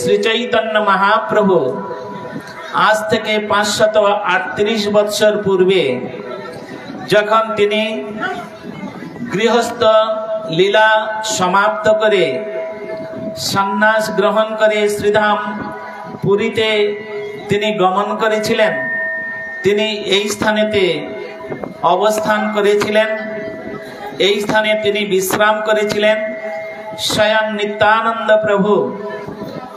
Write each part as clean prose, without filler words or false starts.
শ্রী চৈতন্য মহাপ্রভু আজ থেকে 538 বৎসর পূর্বে যখন তিনি গৃহস্থ লীলা সমাপ্ত করে সন্ন্যাস গ্রহণ করে শ্রীধাম পুরীতে তিনি গমন করেছিলেন, তিনি এই স্থানেতে অবস্থান করেছিলেন, এই স্থানে তিনি বিশ্রাম করেছিলেন। স্বয়ং নিত্যানন্দ প্রভু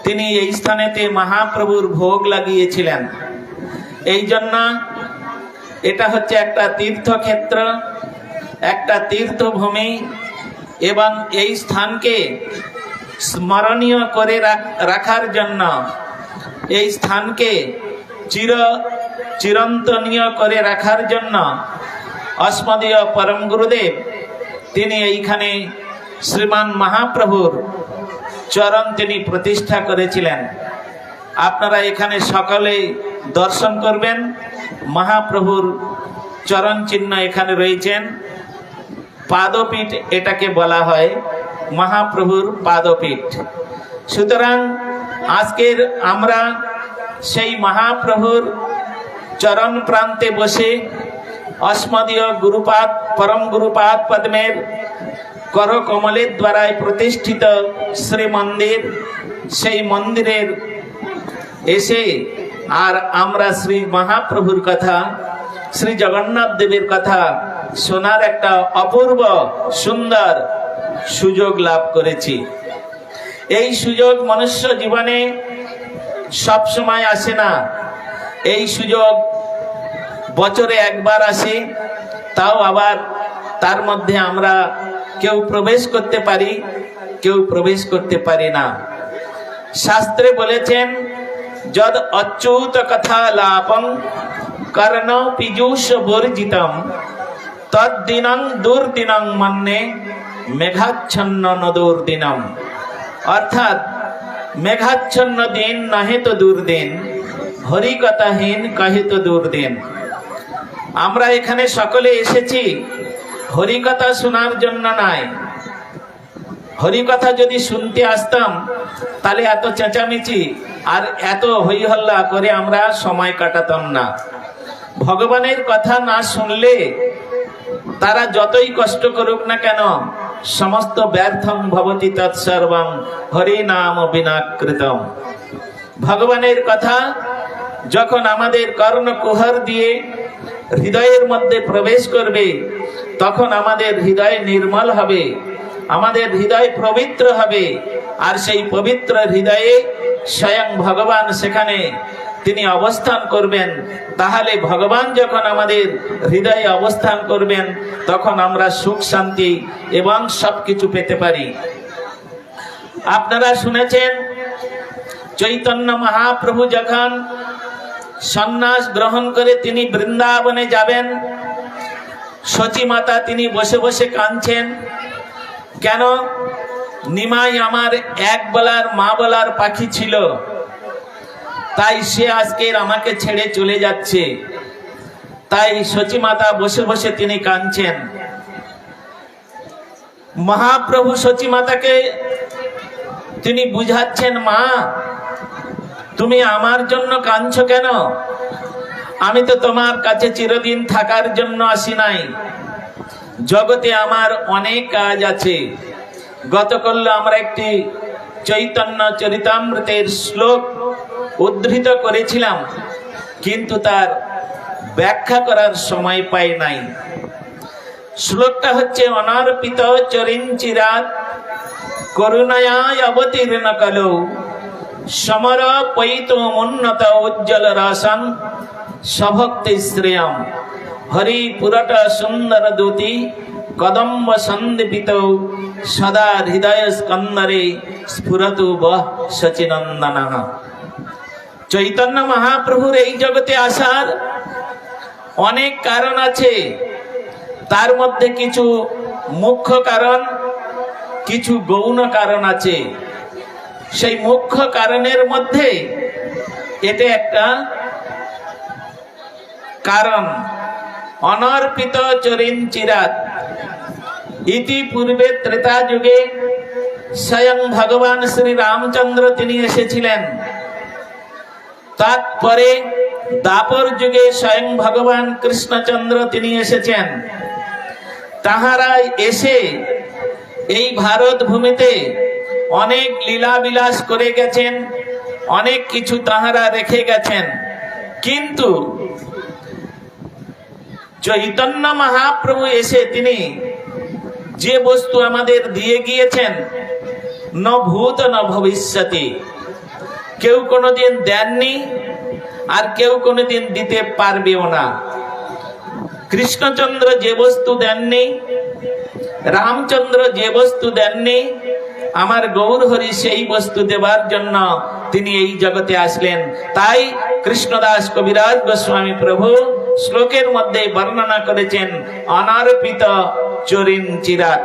তিনি এই স্থানেতে মহাপ্রভুর ভোগ লাগিয়েছিলেন। এই জন্য এটা হচ্ছে একটা তীর্থক্ষেত্র, একটা তীর্থভূমি, এবং এই স্থানকে স্মরণীয় করে রাখার জন্য, এই স্থানকে চিরন্তনীয় করে রাখার জন্য অস্মদীয় পরম গুরুদেব তিনি এইখানে শ্রীমান মহাপ্রভুর চরণ তিনি প্রতিষ্ঠা করেছিলেন। আপনারা এখানে সকলে দর্শন করবেন, মহাপ্রভুর চরণ চিহ্ন এখানে রয়েছেন। পাদপীঠ এটাকে বলা হয়, মহাপ্রভুর পাদপীঠ। সুতরাং আজকের আমরা সেই মহাপ্রভুর চরণ প্রান্তে বসে অস্মদীয় গুরুপাদ পরম গুরুপাদ পদ্মের করকমলের দ্বারায় প্রতিষ্ঠিত শ্রী মন্দির, সেই মন্দিরের এসে আর আমরা শ্রী মহাপ্রভুর কথা, শ্রী জগন্নাথ দেবের কথা শোনার একটা অপূর্ব সুন্দর সুযোগ লাভ করেছি। এই সুযোগ মনুষ্য জীবনে সব সময় আসে না, এই সুযোগ বছরে একবার আসে, তাও আবার তার মধ্যে আমরা কেউ প্রবেশ করতে পারি, কেউ প্রবেশ করতে পারি না। শাস্ত্রে বলেছেন, যদ অচ্যুত কথা লাপং কর্ণ পীযূষ বর্জিতম তদ্দিনং দুর্দিনং মন্যে মেঘাচ্ছন্ন নদুর্দিনম। অর্থাৎ মেঘাচ্ছন্ন দিন নহে তো দুর্দিন, হরিকথাহীন কহে তো দুর্দিন। আমরা এখানে সকলে এসেছি হরিকথা শোনার জন্য নয়। হরিকথা যদি শুনতে আসতাম তাহলে এত চেঁচামেচি আর এত হইহল্লা করে আমরা সময় কাটাতাম না। ভগবানের কথা না শুনলে তারা যতই কষ্ট করুক না কেন, সমস্ত ব্যর্থং ভবতি তৎসর্বং হরি নাম বিনাকৃতম। ভগবানের কথা যখন আমাদের কর্ণকুহর দিয়ে হৃদয়ের মধ্যে প্রবেশ করবে, তখন আমাদের হৃদয় নির্মল হবে, আমাদের হৃদয় পবিত্র হবে। আর সেই পবিত্র হৃদয়ে স্বয়ং ভগবান সেখানে তিনি অবস্থান করবেন। তাহলে ভগবান যখন আমাদের হৃদয়ে অবস্থান করবেন, তখন আমরা সুখ শান্তি এবং সবকিছু পেতে পারি। আপনারা শুনেছেন, চৈতন্য মহাপ্রভু যখন সন্ন্যাস গ্রহণ করে তিনি বৃন্দাবনে যাবেন, সচী মাতা তিনি বসে বসে কাঁদছেন। কেন? নিমাই আমার এক বলার মা বলার পাখি ছিল, তাই সে আজকে আমাকে ছেড়ে চলে যাচ্ছে। তাই সচী মাতা বসে বসে তিনি কাঁদছেন। মহাপ্রভু সচী মাতাকে তিনি বুঝাচ্ছেন, মা তুমি আমার জন্য কাঁদছো কেন? আমি তো তোমার কাছে চিরদিন থাকার জন্য আসি নাই, জগতে আমার অনেক কাজ আছে। গতকাল আমরা একটি চৈতন্য চরিতামৃতের শ্লোক উদ্ধৃত করেছিলাম, কিন্তু তার ব্যাখ্যা করার সময় পাই নাই। শ্লোকটা হচ্ছে, অনর্পিত চরিঞ্চিরাত করুণায় অবতীর্ণ কলৌ সমর পৈতমুন্নত উজ্জ্বল রসন সভক্তি শ্রেয়ম হরি পুরট সুন্দর দূতি কদম্ব সন্দীপিত সদা হৃদয় স্কন্দরে স্ফুরতু বহ সচিনন্দন। চৈতন্য মহাপ্রভুর এই জগতে আসার অনেক কারণ আছে, তার মধ্যে কিছু মুখ্য কারণ, কিছু গৌণ কারণ আছে। সেই মুখ্য কারণের মধ্যে এটা একটা কারণ। অনর্পিত চরিঞ্চিরাত, ইতিপূর্বে ত্রেতা যুগে স্বয়ং ভগবান শ্রী রামচন্দ্র তিনি এসেছিলেন। তারপরে দাপর যুগে স্বয়ং ভগবান কৃষ্ণচন্দ্র তিনি এসেছেন। তাহারা এসে এই ভারত ভূমিতে অনেক লীলা বিলাস করে গেছেন, অনেক কিছু তাহারা রেখে গেছেন। কিন্তু চৈতন্য মহাপ্রভু এসে তিনি যে বস্তু আমাদের দিয়ে গিয়েছেন, ন ভূত ন ভবিষ্যতি, কেউ কোনোদিন দেননি আর কেউ কোনোদিন দিতে পারবেও না। কৃষ্ণচন্দ্র যে বস্তু দেননি, রামচন্দ্র যে বস্তু দেননি, আমার গৌর হরি সেই বস্তু দেবার জন্য তিনি এই জগতে আসলেন। তাই কৃষ্ণদাস কবিরাজ গোস্বামী প্রভু শ্লোকের মধ্যে বর্ণনা করেছেন অনার্পিত চরিন চিরাত।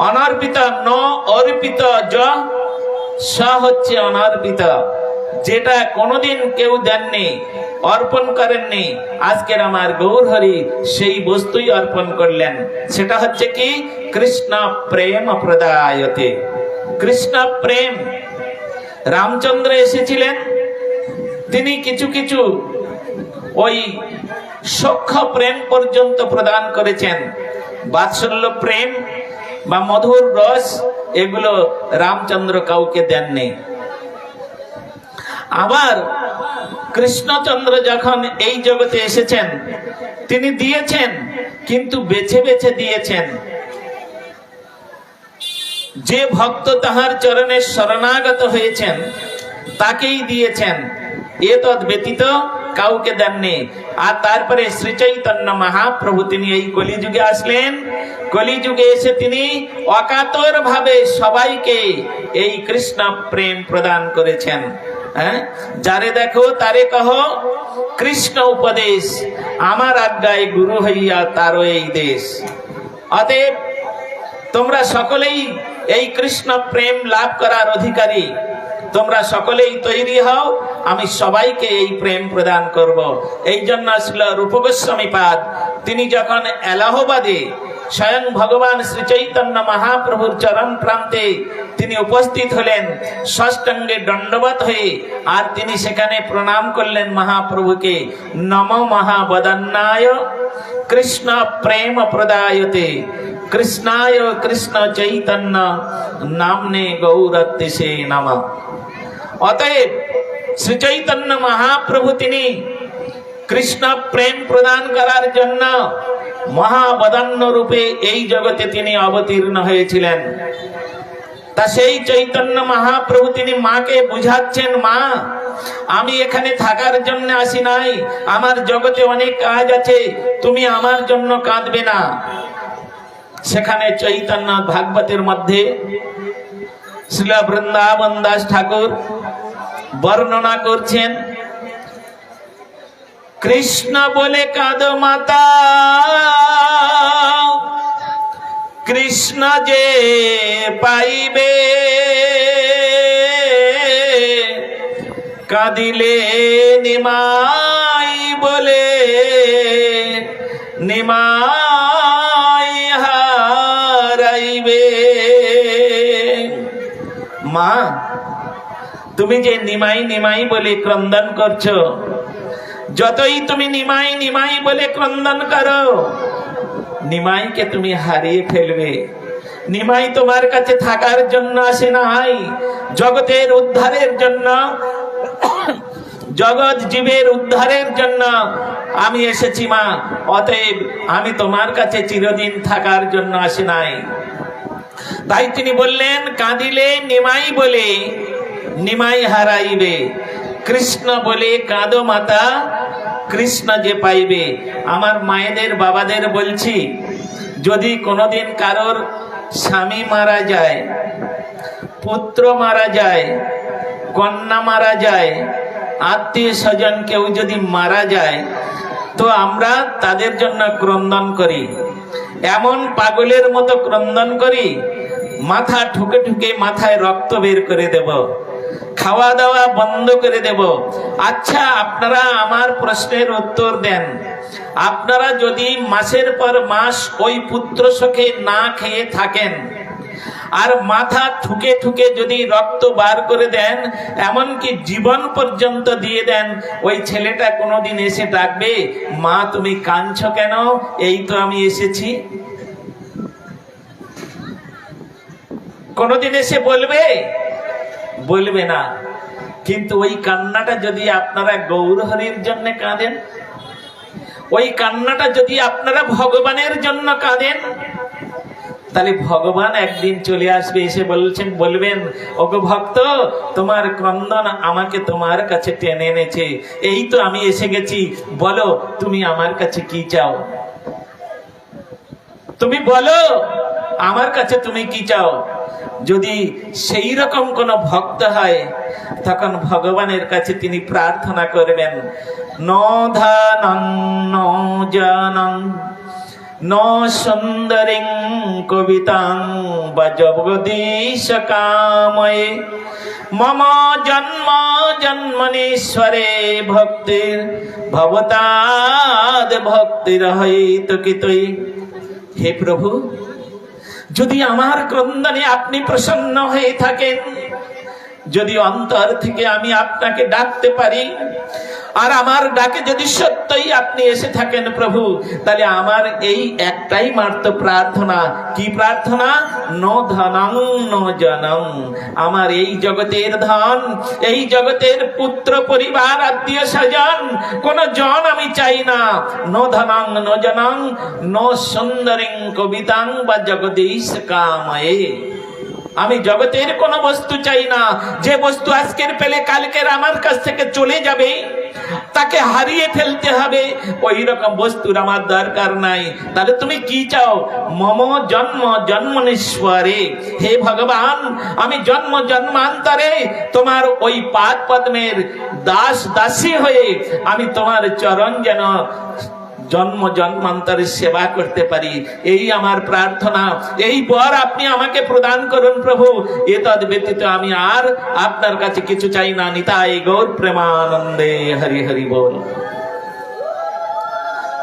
অনার্পিত ন অর্পিত য স হচ্ছে অনার্পিত, যেটা কোনোদিন কেউ দেননি, অর্পণ করেননি, আজকের আমার গৌর হরি সেই বস্তুই অর্পণ করলেন। সেটা হচ্ছে কি? কৃষ্ণ প্রেম প্রদায়তে। কৃষ্ণ প্রেম। রামচন্দ্র এসেছিলেন, তিনি কিছু কিছু ওই সখ্য প্রেম পর্যন্ত প্রদান করেছেন। বাৎসল্য প্রেম বা মধুর রস এগুলো রামচন্দ্র কাউকে দেননি। আবার কৃষ্ণচন্দ্র যখন এই জগতে এসেছেন, তিনি দিয়েছেন, কিন্তু বেছে বেছে দিয়েছেন। যে ভক্ত তাহার চরণে শরণাগত হয়েছেন তাকেই দিয়েছেন, এতদ ব্যতীত কাউকে দেননি। আর তারপরে শ্রী চৈতন্য মহাপ্রভু তিনি এই কলিযুগে আসলেন। কলিযুগে এসে তিনি অকাতর ভাবে সবাইকে এই কৃষ্ণ প্রেম প্রদান করেছেন। যারে দেখো তারে কহ কৃষ্ণ উপদেশ, আমার আজ্ঞায় গুরু হইয়া তারও এই দেশ। অতএব তোমরা সকলেই এই কৃষ্ণ প্রেম লাভ করার অধিকারী। তোমরা সকলেই তৈরি হও, আমি সবাইকে এই প্রেম প্রদান করব। এই জন্য আসলে রূপ গোস্বামী পাদ তিনি যখন এলাহাবাদে স্বয়ং ভগবান শ্রী চৈতন্য মহাপ্রভুর চরণ প্রান্তে তিনি উপস্থিত হলেন, ষষ্ঠাঙ্গে দণ্ডবত হয়ে, আর তিনি সেখানে প্রণাম করলেন মহাপ্রভুকে। নম মহাবদন্নায় কৃষ্ণ প্রেম প্রদায়তে কৃষ্ণায় কৃষ্ণ চৈতন্য নামনে গৌরত্তিসে নমঃ। অতএব শ্রী চৈতন্য মহাপ্রভু তিনি কৃষ্ণ প্রেম প্রদান করার জন্য মহাবদান্য রূপে এই জগতে তিনি অবতীর্ণ হয়েছিলেন। তা সেই চৈতন্য মহাপ্রভু তিনি মাকে বুঝাচ্ছেন, মা আমি এখানে থাকার জন্য আসি নাই, আমার জগতে অনেক কাজ আছে, তুমি আমার জন্য কাঁদবে না। সেখানে চৈতন্য ভাগবতের মধ্যে শ্রীল বৃন্দাবন দাস ঠাকুর বর্ণনা করছেন, কৃষ্ণ বলে কাঁদো মাতা, কৃষ্ণ যে পাইবে, কাঁদিলে নিমাই বলে নিমাই হারাইবে। মা তুমি যে নিমাই নিমাই বলে ক্রন্দন করছো, যতই তুমি নিমাই নিমাই বলে ক্রন্দন করো, নিমাইকে তুমি হারিয়ে ফেলবে। নিমাই তোমার কাছে থাকার জন্য আসে নাই, জগতের উদ্ধারের জন্য, জগৎ জীবের উদ্ধারের জন্য আমি এসেছি মা। অতএব আমি তোমার কাছে চিরদিন থাকার জন্য আসি নাই। তাই তিনি বললেন, কাঁদিলে নিমাই বলে নিমাই হারাইবে, কৃষ্ণ বলে কাঁদো মাতা, কৃষ্ণ যে পাইবে। আমার মায়েদের বাবাদের বলছি, যদি কোনোদিন কারোর স্বামী মারা যায়, পুত্র মারা যায়, কন্যা মারা যায়, আত্মীয় স্বজন কেউ যদি মারা যায়, তো আমরা তাদের জন্য ক্রন্দন করি। এমন পাগলের মতো ক্রন্দন করি, মাথা ঠুকে ঠুকে মাথায় রক্ত বের করে দেব, খাওয়া দাওয়া বন্ধ করে দেব। আচ্ছা, আপনারা আমার প্রশ্নের উত্তর দেন, আপনারা যদি মাসের পর মাস ওই পুত্র শোকে না খেয়ে থাকেন, আর মাথা ঠুকে ঠুকে যদি রক্ত বার করে দেন, এমনকি জীবন পর্যন্ত দিয়ে দেন, ওই ছেলেটা কোনোদিন এসে ডাকবে, মা তুমি কাঁদছো কেন? এই তো আমি এসেছি। কোনোদিন এসে বলবে? বলবে না। কিন্তু ওই কান্নাটা যদি আপনারা গৌরহরির জন্য কাঁদেন, ওই কান্নাটা যদি আপনারা ভগবানের জন্য কাঁদেন, তাহলে ভগবান একদিন চলে আসবে, এসে বলবেন, ওগো ভক্ত, তোমার ক্রন্দন আমাকে তোমার কাছে টেনে এনেছে, এই তো আমি এসে গেছি, বলো তুমি আমার কাছে কি চাও? তুমি বলো আমার কাছে তুমি কি চাও? যদি সেই রকম কোন ভক্ত হয়, তখন ভগবানের কাছে তিনি প্রার্থনা করবেন, ন ধনং ন জনং ন সুন্দরিং কবিতাং বা জগদীশ কাময়ে মম জন্ম জন্মনীশ্বরে ভক্তির ভবতাদ ভক্তির হইতকিতই। হে প্রভু, যদি আমার ক্রন্দনে আপনি প্রসন্ন হয়ে থাকেন, যদি অন্তর থেকে আমি আপনাকে ডাকতে পারি, আর আমার ডাকে যদি সত্যই আপনি এসে থাকেন প্রভু, তাহলে আমার এই একটাই মাত্র প্রার্থনা। কি প্রার্থনা? নো ধনং নো জনং। আমার এই জগতের ধন, এই জগতের পুত্র পরিবার আত্মীয় স্বজন, কোন জন আমি চাই না। নো ধনং নো জনং নো সুন্দরিং কবিতাং বা জগদীশ কাময়ে। আমি জগতের কোন বস্তু চাই না, যে বস্তু আজকের পেলে কালকের আমার কাছ থেকে চলে যাবে, তাকে হারিয়ে ফেলতে হবে, ওই রকম বস্তুর আমার দরকার নাই। তাহলে তুমি কি চাও? মম জন্ম জন্মনীশ্বরে। হে ভগবান, আমি জন্ম জন্মান্তরে তোমার ওই পাদ পদ্মের দাস দাসী হয়ে আমি তোমার চরণ যেন জন্ম জন্মান্তরে সেবা করতে পারি, এই আমার প্রার্থনা। এই বর আপনি আমাকে প্রদান করুন প্রভু। এতদ ব্যতীত আমি আর আপনার কাছে কিছু চাই না। নিতাই গৌর প্রেমানন্দে হরি হরি বল।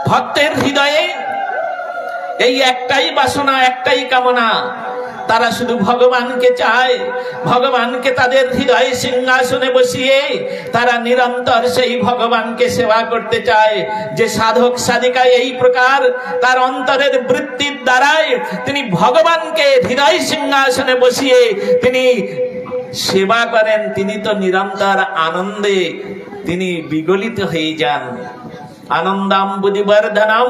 ভক্তের হৃদয়ে এই একটাই বাসনা, একটাই কামনা, তারা শুধু ভগবানকে চায়। ভগবানকে তাদের হৃদয় সিংহাসনে বসিয়ে তারা নিরন্তর সেই ভগবানকে সেবা করতে চায়। যে সাধক সাধিকা এই প্রকার তার অন্তরের বৃত্তির দ্বারায় তিনি ভগবানকে হৃদয় সিংহাসনে বসিয়ে তিনি সেবা করেন, তিনি তো নিরন্তর আনন্দে তিনি বিগলিত হয়ে যান। আনন্দাম্বুধিবর্ধনম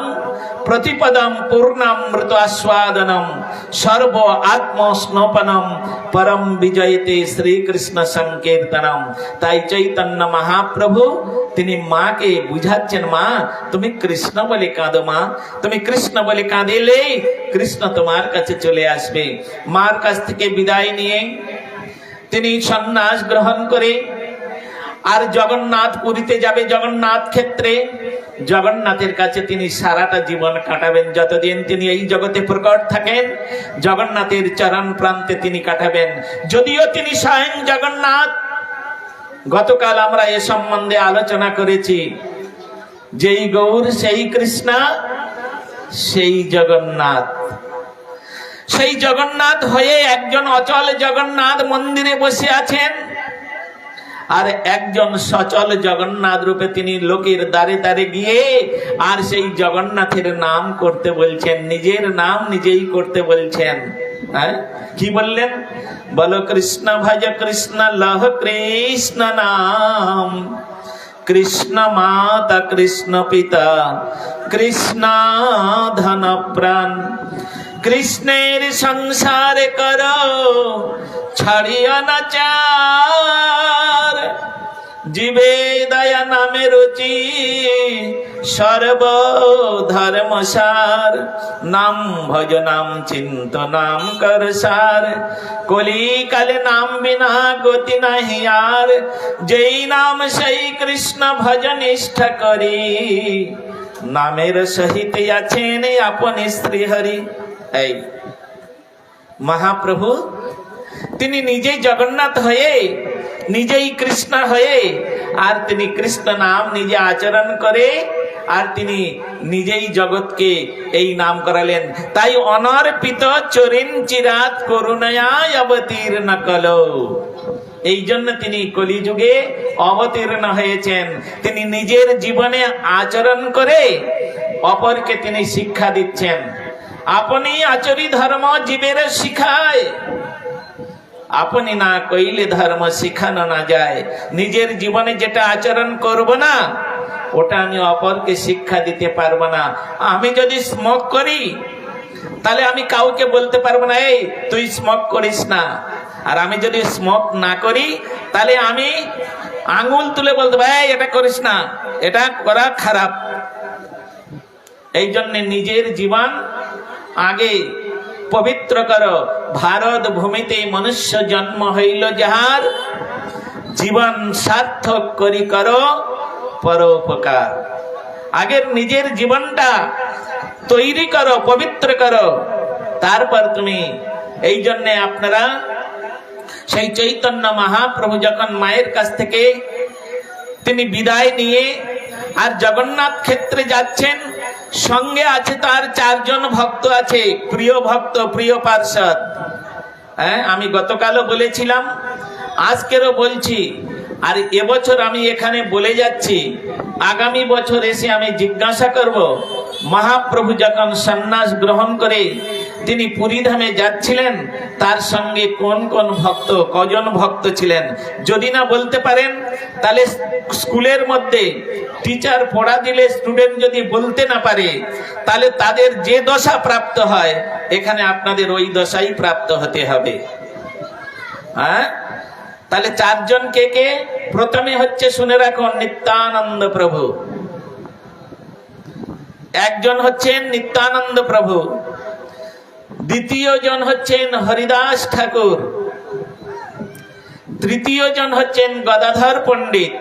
প্রতিপদম পূর্ণামৃত আস্বাদনম সর্ব আত্মস্নোপনম পরম বিজয়তে শ্রীকৃষ্ণ সংকীর্তনম। তাই চৈতন্য মহাপ্রভু তিনি মাকে বুঝাচ্ছেন, মা তুমি কৃষ্ণ বলে কাঁদো, মা তুমি কৃষ্ণ বলে কাঁদিলে কৃষ্ণ তোমার কাছে চলে আসবে। মার কাছ থেকে বিদায় নিয়ে তিনি সন্ন্যাস গ্রহণ করে আর জগন্নাথ পুরীতে যাবে। জগন্নাথ ক্ষেত্রে জগন্নাথের কাছে তিনি সারাটা জীবন কাটাবেন। যতদিন তিনি এই জগতে প্রকট থাকেন, জগন্নাথের চরণ প্রান্তে তিনি কাটাবেন। যদিও তিনি স্বয়ং জগন্নাথ। গতকাল আমরা এ সম্বন্ধে আলোচনা করেছি, যেই গৌর সেই কৃষ্ণ সেই জগন্নাথ। সেই জগন্নাথ হয়ে একজন অচল জগন্নাথ মন্দিরে বসে আছেন, আর একজন সচল জগন্নাথ রূপে তিনি লোকের দ্বারে দ্বারে গিয়ে আর সেই জগন্নাথের নাম করতে বলছেন, নিজের নাম নিজেই করতে বলছেন। হ্যাঁ, কি বললেন? বলো কৃষ্ণ ভজ কৃষ্ণ লহ কৃষ্ণ নাম, কৃষ্ণ মাতা কৃষ্ণ পিতা কৃষ্ণ ধন প্রাণ, কৃষ্ণের সংসার কর ছাড়িও না চার, জীবে দয়া নামে রুচি সর্ব ধর্ম সার, নাম ভজ নাম চিন্ত নাম কর সার, কলি কালে নাম বিনা গতি নাহি আর, যেই নাম সেই কৃষ্ণ ভজ নিষ্ঠা করি, নামের সহিত আছেন আপনি শ্রীহরি। এই মহাপ্রভু তিনি নিজেই জগন্নাথ হয়ে, নিজেই কৃষ্ণ হয়ে, আর তিনি কৃষ্ণ নাম নিজে আচরণ করে আর তিনি নিজেই জগৎকে এই নাম করালেন। তাই অনর্পিত চরিন চিরাত করুণায় অবতীর্ণ কলো। এই জন্য তিনি কলিযুগে অবতীর্ণ হয়েছেন। তিনি নিজের জীবনে আচরণ করে অপরকে তিনি শিক্ষা দিচ্ছেন। আপনি আচরি ধর্ম জীবের শিখায়, আপনি না কইলে ধর্ম শিখানো না যায়। নিজের জীবনে যেটা আচরণ করব না, ওটা আমি অপরকে শিক্ষা দিতে পারবো না। আমি যদি স্মোক করি, তাহলে আমি কাউকে বলতে পারবো না এই তুই স্মোক করিস না। আর আমি যদি স্মোক না করি, তাহলে আমি আঙুল তুলে বলতে পারবো এই এটা করিস না, এটা করা খারাপ। এই জন্য নিজের জীবন আগে পবিত্র করো। ভারত ভূমিতে মনুষ্য জন্ম হইল যাহার, জীবন সার্থক করি করো পরোপকার। আগে নিজের জীবনটা তৈরি করো, পবিত্র করো, তারপর তুমি। এই জন্য আপনারা সেই চৈতন্য মহাপ্রভু যখন মায়ের কাছ থেকে তিনি বিদায় নিয়ে আর জগন্নাথ ক্ষেত্রে যাচ্ছেন, সঙ্গে আছে তার 4 জন ভক্ত আছে, প্রিয় ভক্ত, প্রিয় পার্ষদ। আমি গতকালও বলেছিলাম, আজকেরও বলছি, আর এবছর আমি এখানে বলে যাচ্ছি। আগামী বছর এসে আমি জিজ্ঞাসা করব, মহাপ্রভু যখন সন্ন্যাস গ্রহণ করে তিনি পুরীধামে যাচ্ছিলেন, তার সঙ্গে কোন কোন ভক্ত, কজন ভক্ত ছিলেন? যদি না বলতে পারেন, তাহলে স্কুলের মধ্যে টিচার পড়া দিলে স্টুডেন্ট যদি বলতে না পারে, তাহলে তাদের যে দশা প্রাপ্ত হয়, এখানে আপনাদের ওই দশাই প্রাপ্ত হতে হবে। তাহলে 4 জন কে কে? প্রথমে হচ্ছে, শুনে রাখুন, নিত্যানন্দ প্রভু। একজন হচ্ছেন নিত্যানন্দ প্রভু, দ্বিতীয় জন হচ্ছেন হরিদাস ঠাকুর, তৃতীয় জন হচ্ছেন গদাধর পণ্ডিত,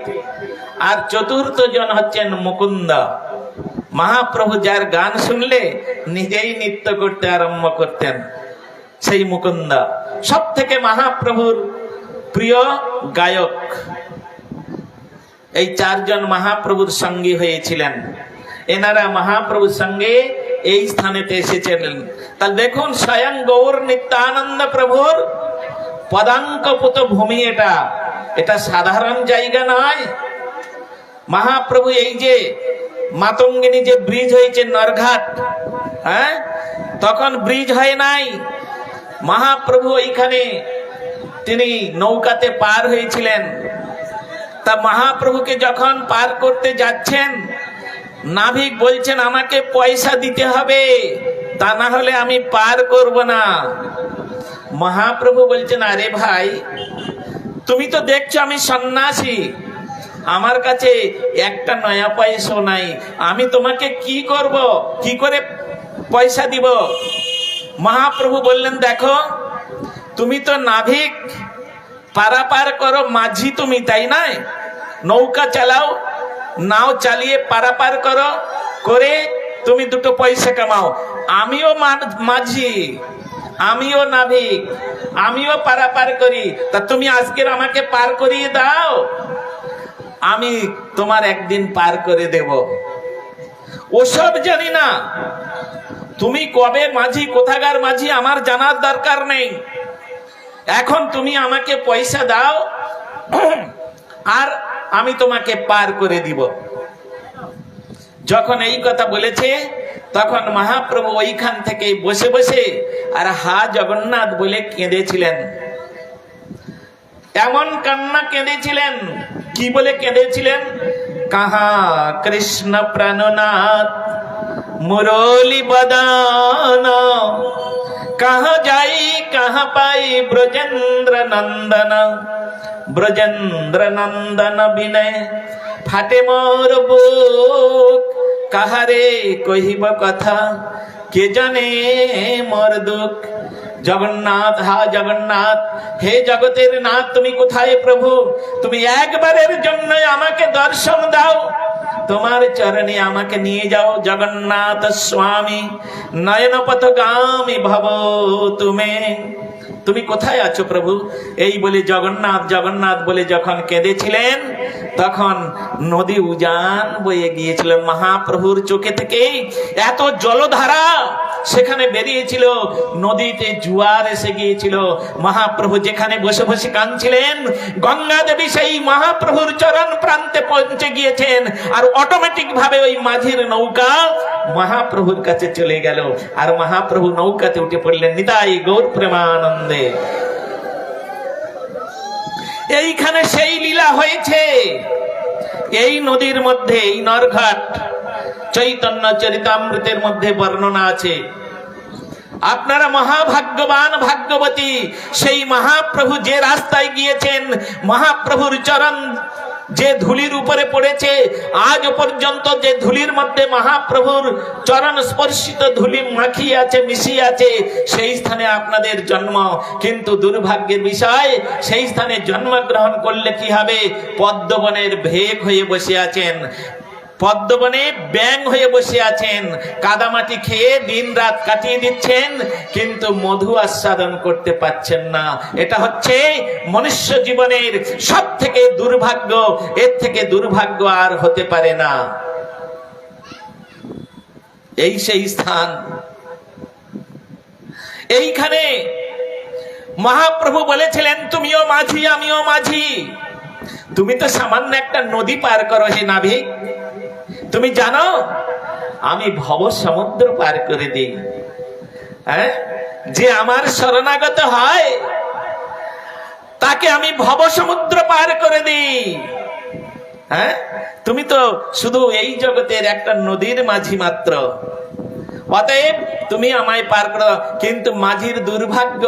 আর চতুর্থ জন হচ্ছেন মুকুন্দ। মহাপ্রভু যার গান শুনলে নিজেই নৃত্য করতে আরম্ভ করতেন, সেই মুকুন্দ সব থেকে মহাপ্রভুর প্রিয় গায়ক। এই 4 জন মহাপ্রভুর সঙ্গী হয়েছিলেন। এনারা মহাপ্রভুর সঙ্গে এই স্থানেতে এসেছিলেন। তাহলে দেখুন, স্বয়ং গৌর নিত্যানন্দ প্রভুর পদাঙ্কপুত ভূমি এটা, এটা সাধারণ জায়গা নয়। মহাপ্রভু এই যে মাতঙ্গিনী যে ব্রিজ হয়েছে নরঘাট, তখন ব্রিজ হয় নাই। মহাপ্রভু এইখানে তিনি নৌকাতে পার হয়েছিলেন। তা মহাপ্রভুকে যখন পার করতে যাচ্ছেন, নাবিক বলছেন আমাকে পয়সা দিতে হবে, তা না হলে আমি পার করব না। মহাপ্রভু বলছেন, আরে ভাই, তুমি তো দেখছো আমি সন্ন্যাসী, আমার কাছে একটা নয়া পয়সা নাই, আমি তোমাকে কি করব, কি করে পয়সা দিব? মহাপ্রভু বললেন, দেখো তুমি তো নাবিক, পারাপার করো, মাঝি তুমি, তাই না? নৌকা চালাও, নাও চালিয়ে পারাপার করো, করে তুমি 2 পয়সা কামাও। আমিও মাঝি, আমিও নাবিক, আমিও পারাপার করি, তা তুমি আজকের আমাকে পার করিয়ে দাও, আমি তোমার একদিন পার করে দেব। ওসব জানি না, তুমি কবে মাঝি, কোথাকার মাঝি আমার জানার দরকার নেই। এখন তুমি আমাকে পয়সা দাও, আর আমি তোমাকে পার করে দিব। যখন এই কথা বলেছে, তখন মহাপ্রভু ওইখান থেকে বসে বসে আর হা জগন্নাথ বলে কেঁদেছিলেন। এমন কান্না কেঁদেছিলেন, কি বলে কেঁদেছিলেন? কাহা কৃষ্ণ প্রাণনাথ মুরলী বদন, কাহা যাই কাহা পাই ব্রজেন্দ্র নন্দন, ব্রজেন্দ্র নন্দন বিনয় ফাটে মোর বুক, কাহারে কহিব কথা, কে জানে মোর দুঃখ। জগন্নাথ, হা জগন্নাথ, হে জগতের নাথ, তুমি কোথায় প্রভু? তুমি একবারের জন্য আমাকে দর্শন দাও, তোমার চরণে আমাকে নিয়ে যাও। জগন্নাথ স্বামী নয়ন পথগামী ভব তুমি, তুমি কোথায় আছো প্রভু? এই বলে জগন্নাথ জগন্নাথ বলে যখন কেঁদেছিলেন, তখন নদী উজান বয়ে গিয়েছিল। মহাপ্রভুর চোখে থেকে এত জলধারা সেখানে বেরিয়েছিল, নদীতে জোয়ার এসে গিয়েছিল। মহাপ্রভু যেখানে বসে বসে কাঁদছিলেন, গঙ্গা দেবী সেই মহাপ্রভুর চরণ প্রান্তে পৌঁছে গিয়েছেন, আর অটোমেটিক ভাবে ওই মাঝির নৌকা মহাপ্রভুর কাছে চলে গেল, আর মহাপ্রভু নৌকাতে উঠে পড়লেন। নিতাই গৌর প্রেমানন্দে। এইখানে সেই লীলা হয়েছে। এই নদীর মধ্যে, এই নরঘাট চৈতন্য চরিতামৃতের মধ্যে বর্ণনা আছে। আপনারা মহাভাগ্যবান ভাগ্যবতী, সেই মহাপ্রভু যে রাস্তায় গিয়েছেন, মহাপ্রভুর চরণ যে ধুলির উপরে পড়েছে, আজ পর্যন্ত যে ধুলির মধ্যে মহাপ্রভুর চরণ স্পর্শিত ধুলি মাখিয়ে আছে, মিশিয়ে আছে, সেই স্থানে আপনাদের জন্ম। কিন্তু দুর্ভাগ্যের বিষয়, সেই স্থানে জন্মগ্রহণ করলে কি হবে? পদ্মবনের ভেক হয়ে বসে আছেন, পদ্মবনে ব্যাং হয়ে বসে আছেন, কাদামাটি খেয়ে দিন রাত কাটিয়ে দিচ্ছেন, কিন্তু মধু আস্বাদন করতে পাচ্ছেন না। এটা হচ্ছে মনুষ্য জীবনের সব থেকে দুর্ভাগ্য। এর থেকে দুর্ভাগ্য আর হতে পারে না। এই সেই স্থান। এইখানে মহাপ্রভু বলেছিলেন, তুমিও মাঝি আমিও মাঝি। তুমি তো সামান্য একটা নদী পার করো হে নাবিক, তুমি জানো আমি ভব সমুদ্র পার করে দিই। হ্যাঁ, যে আমার শরণাগত হয় তাকে আমি ভব সমুদ্র পার করে দিই। হ্যাঁ, তুমি তো শুধু এই জগতের একটা নদীর মাঝি মাত্র, অতএব তুমি আমায় পার করো। কিন্তু মাঝির দুর্ভাগ্য,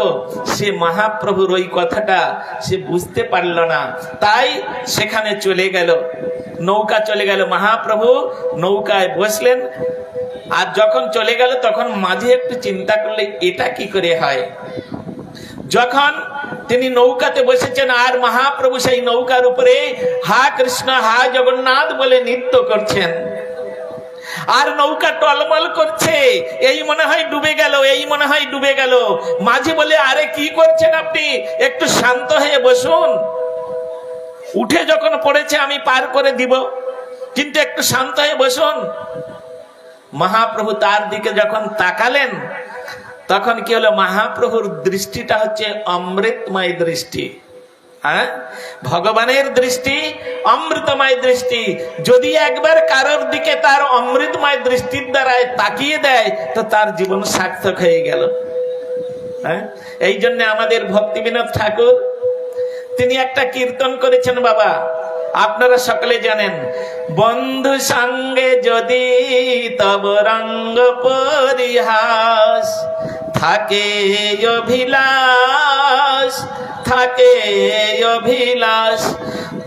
সে মহাপ্রভুর ওই কথাটা সে বুঝতে পারল না, তাই সেখানে চলে গেল, নৌকা চলে গেল। মহাপ্রভু নৌকায় বসলেন, আর যখন চলে গেল তখন মাঝি একটু চিন্তা করলে এটা কি করে হয়। যখন তিনি নৌকাতে বসেছেন, আর মহাপ্রভু সেই নৌকার উপরে হা কৃষ্ণ হা জগন্নাথ বলে নৃত্য করছেন, আর নৌকা টলমল করছে, এই মনে হয় ডুবে গেল, এই মনে হয় ডুবে গেল। মাঝি বলে, আরে কি করছেন আপনি, একটু শান্ত হয়ে বসুন, উঠে যখন পড়েছে আমি পার করে দিব, কিন্তু একটু শান্ত হয়ে বসুন। মহাপ্রভু তার দিকে যখন তাকালেন, তখন কি হলো, মহাপ্রভুর দৃষ্টিটা হচ্ছে অমৃতময় দৃষ্টি। হ্যাঁ, ভগবানের দৃষ্টি অমৃতময় দৃষ্টি। যদি একবার কারোর দিকে তার অমৃতময় দৃষ্টির দ্বারায় তাকিয়ে দেয়, তো তার জীবন সার্থক হয়ে গেল। হ্যাঁ, এই জন্য আমাদের ভক্তি বিনোদ ঠাকুর তিনি একটা কীর্তন করেছেন বাবা, আপনারা সকলে জানেন। বন্ধু সঙ্গে যদি তব রঙ্গ পরিহাস, থাকে অভিলাষ, থাকে অভিলাষ,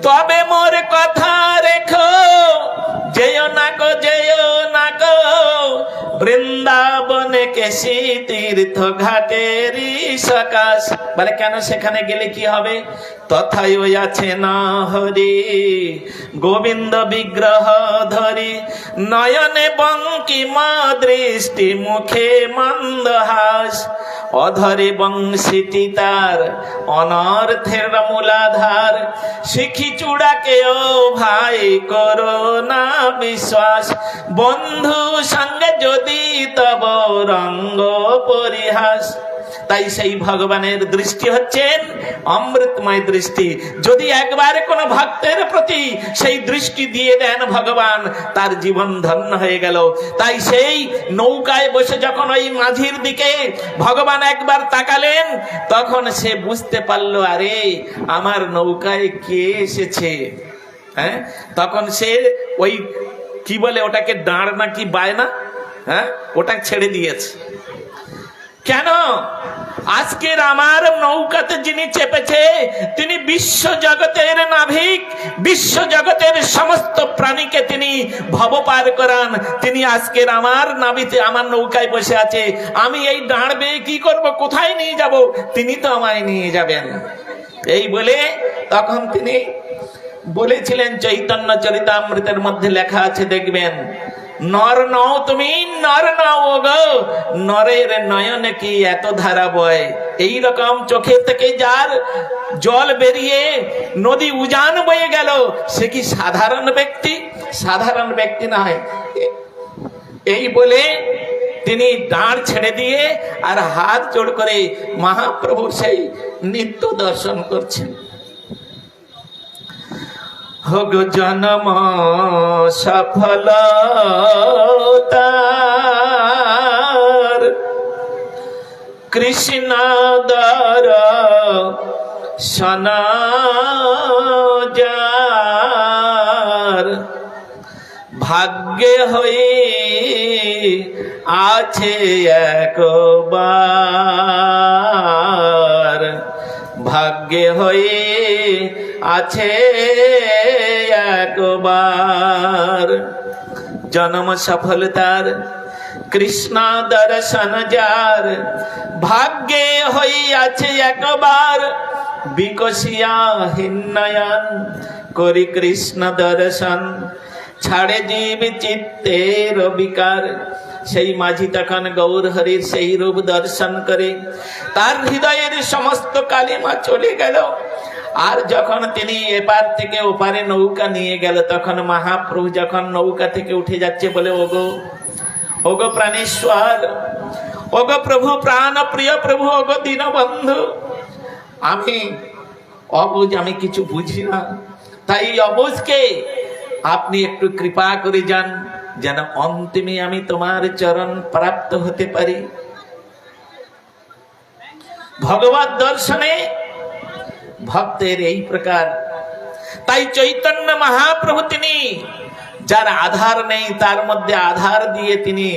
তবে মোর কথা রেখো, যেও না গো যেও না গো, বৃন্দাবনে কেশি তীর্থ ঘাটেরি সকাশ। বলে কেন, সেখানে গেলে কি হবে? তথায় আছে না হরি গোবিন্দ বিগ্রহ ধরি, নয়নে বঙ্কিমা দৃষ্টি, মুখে মন্দহাস, অধরে বংশীটি তার অনর্থের মূলাধার, শিখি চূড়াকে ও ভাই করো না বিশ্বাস, বন্ধু সঙ্গে যদি তব রঙ্গ পরিহাস। তাই সেই ভগবানের দৃষ্টি হচ্ছেন অমৃতময় দৃষ্টি। যদি একবার কোন ভক্তের প্রতি সেই দৃষ্টি দিয়ে দেন ভগবান, তার জীবন ধন্য হয়ে গেল। তাই সেই নৌকায় বসে যখন ওই মাঝির দিকে ভগবান একবার তাকালেন, তখন সে বুঝতে পারলো, আরে আমার নৌকায় কে এসেছে। হ্যাঁ, তখন সে ওই কি বলে ওটাকে, দাঁড় নাকি বায়না, হ্যাঁ, ওটা ছেড়ে দিয়েছে। কেন? আজকের আমার নৌকাতে যিনি চেপেছে, তিনি বিশ্ব জগতের নাবিক, বিশ্ব জগতের সমস্ত প্রাণীকে তিনি ভব পার করান। তিনি আজকের আমার নাবিতে, আমার নৌকায় বসে আছে। আমি এই দাঁড় বেয়ে কি করব, কোথায় নিয়ে যাব? তিনি তো আমায় নিয়ে যাবেন। এই বলে তখন তিনি বলেছিলেন, চৈতন্য চরিতামৃতের মধ্যে লেখা আছে, দেখবেন, নর নও তুমি, নর নও গো, নরের নয়নে কি এত ধারা বয়। এই রকম চোখে থেকে যার জল বেরিয়ে নদী উজান বয়ে গেল, সে কি সাধারণ ব্যক্তি? সাধারণ ব্যক্তি নয়। এই বলে তিনি দাঁড় ছেড়ে দিয়ে আর হাত জোড় করে মহাপ্রভুর সেই নিত্য দর্শন করছেন। হোক জন্ম সফল তার, কৃষ্ণ দর সনা যার, ভাগ্যে হয়ে আছে একবার, ভাগ্যে হয়ে আছে একবার। জন্ম সফলতার কৃষ্ণ দর্শন যার, ভাগ্যে হয়ে আছে একবার, বিকশিয়া হিন্নয়ন করি কৃষ্ণ দর্শন, ছাড়ে জীব চিত্তের বিকার। সেই মাঝি তখন গৌর হরির সেই রূপ দর্শন করে তার হৃদয়ের সমস্ত কালিমা চলে গেল। আর যখন তিনি এপার থেকে ওপারে নৌকা নিয়ে গেল, তখন মহাপ্রভু যখন নৌকা থেকে উঠে যাচ্ছে বলে, ওগো ওগো প্রাণেশ্বর, ওগো প্রভু, প্রাণ প্রিয় প্রভু, ওগো দীনবন্ধু, আমি অবুঝ, আমি কিছু বুঝি না, তাই অবুঝকে আপনি একটু কৃপা করে যান, যেন অন্তিমে আমি তোমার চরণ প্রাপ্ত হতে পারি। ভগবত দর্শনে ভক্তের এই প্রকার। তাই চৈতন্য মহাপ্রভু তিনি যার আধার নেই তার মধ্যে আধার দিয়ে তিনি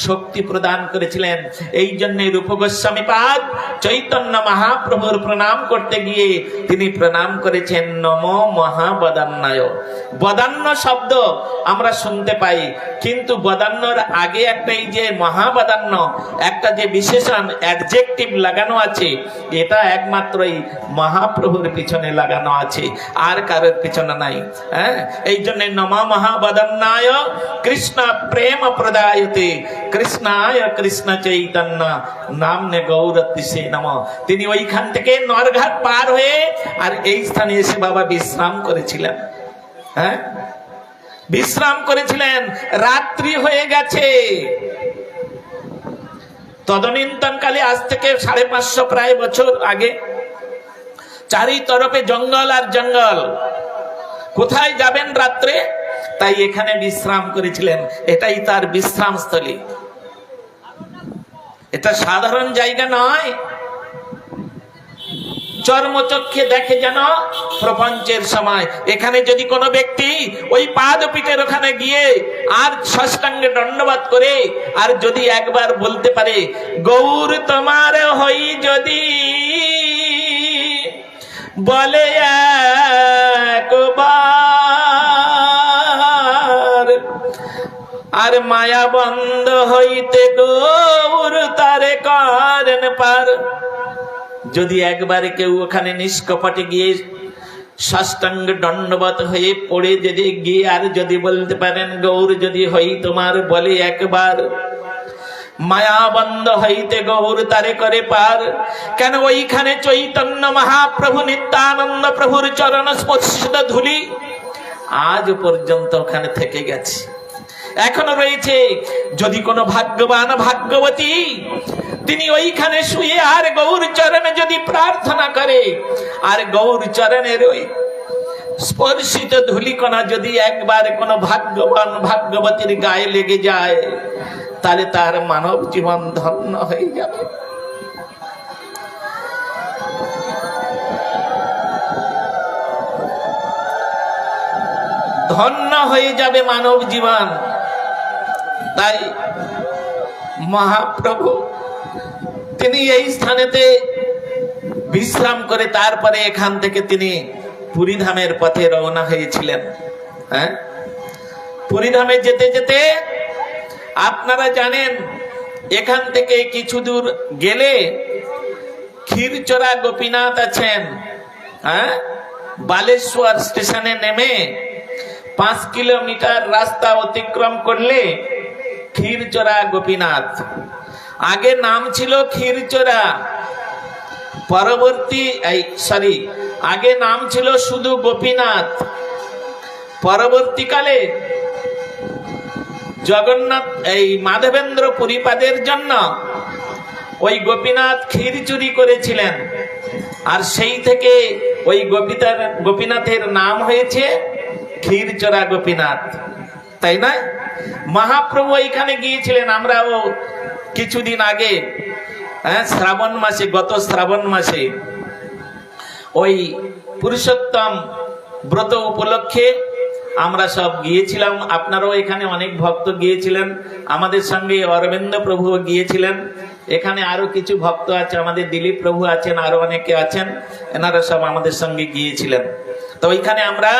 শক্তি প্রদান করেছিলেন। এই জন্য রূপ গোস্বামী পাদ চৈতন্য মহাপ্রভুর প্রণাম করতে গিয়ে তিনি প্রণাম করেছেন নমো মহাবদান্যায়। বদান্য শব্দ আমরা শুনতে পাই, কিন্তু বদান্যর আগে একটা এই যে মহাবদান্য একটা যে বিশেষণ অ্যাডজেক্টিভ লাগানো আছে, এটা একমাত্রই মহাপ্রভুর পিছনে লাগানো আছে, আর কারোর পিছনে নাই। হ্যাঁ, এই জন্য নমো মহাবদান্যায় কৃষ্ণ প্রেম প্রদায়তে, কৃষ্ণায় কৃষ্ণ চৈতন্য নামনে গৌরতিসে নম। তিনি ওইখান থেকে নরঘাট পার হয়ে আর এই স্থানে এসে বাবা বিশ্রাম করেছিলেন। হ্যাঁ, বিশ্রাম করেছিলেন। রাত্রি হয়ে গেছে। তদনীন্তন কালে, আজ থেকে 550 প্রায় বছর আগে, চারি তরফে জঙ্গল আর জঙ্গল, কোথায় যাবেন রাত্রে? তাই এখানে বিশ্রাম করেছিলেন। এটাই তার বিশ্রাম স্থলী। এটা সাধারণ জায়গা নয়। চর্মচক্ষে দেখে যেন প্রপঞ্চের সময়। এখানে যদি কোনো ব্যক্তি ওই পাদপীঠের ওখানে গিয়ে আর ষষ্ঠাঙ্গে দণ্ডবাদ করে আর যদি একবার বলতে পারে, গৌর তোমার হই যদি বলে একবার, আর মায়া বন্ধ হইতে গৌর তারে করেন পার। যদি একবার কেউ ওখানে নিষ্কপটে গিয়ে ষষ্ঠাঙ্গ দণ্ডবত হয়ে পড়ে যদি গিয়ে আর যদি বলতে পারেন, গৌর যদি হই তোমার বলে একবার, মায়া বন্ধ হইতে গৌর তারে করে পার। কেন ওইখানে চৈতন্য মহাপ্রভু নিত্যানন্দ প্রভুর চরণ স্পর্শিত ধুলি আজ পর্যন্ত ওখানে থেকে গেছে, এখনো রয়েছে। যদি কোনো ভাগ্যবান ভাগ্যবতী তিনি ওইখানে শুয়ে আর গৌর চরণে যদি প্রার্থনা করে, আর গৌর চরণের ওই স্পর্শিত ধূলিকণা যদি একবার কোনো ভাগ্যবান ভাগ্যবতীর গায়ে লেগে যায়, তাহলে তার মানব জীবন ধন্য হয়ে যাবে। ধন্য হয়ে যাবে মানব জীবন। তাই মহাপ্রভু তিনি এই স্থানেতে বিশ্রাম করে তারপরে এখান থেকে তিনি পুরীধামের পথে রওনা হয়েছিলেন। হ্যাঁ, পুরীধামে যেতে যেতে আপনারা জানেন এখান থেকে কিছু দূর গেলে ক্ষীরচোরা গোপীনাথ আছেন। হ্যাঁ, বালেশ্বর স্টেশনে নেমে 5 কিলোমিটার রাস্তা অতিক্রম করলে ক্ষীরচোরা গোপীনাথ। আগে নাম ছিল ক্ষীরচোরা, আগে নাম ছিল শুধু গোপীনাথ। পরবর্তীকালে জগন্নাথ মাধবেন্দ্র পুরীপাদের জন্য ওই গোপীনাথ ক্ষীর চুরি করেছিলেন, আর সেই থেকে ওই গোপীনাথের নাম হয়েছে ক্ষীরচোরা গোপীনাথ, তাই না? মহাপ্রভু এখানে গিয়েছিলেন। আমরাও কিছুদিন আগে শ্রাবণ মাসে, গত শ্রাবণ মাসে ওই পুরুষোত্তম ব্রত উপলক্ষে আমরা সব গিয়েছিলাম। আপনারাও এখানে অনেক ভক্ত গিয়েছিলেন, আমাদের সঙ্গে অরবিন্দ প্রভু গিয়েছিলেন। এখানে আরো কিছু ভক্ত আছে, আমাদের দিলীপ প্রভু আছেন, আরো অনেকে আছেন, এনারা সব আমাদের সঙ্গে গিয়েছিলেন। তো ওইখানে আমরা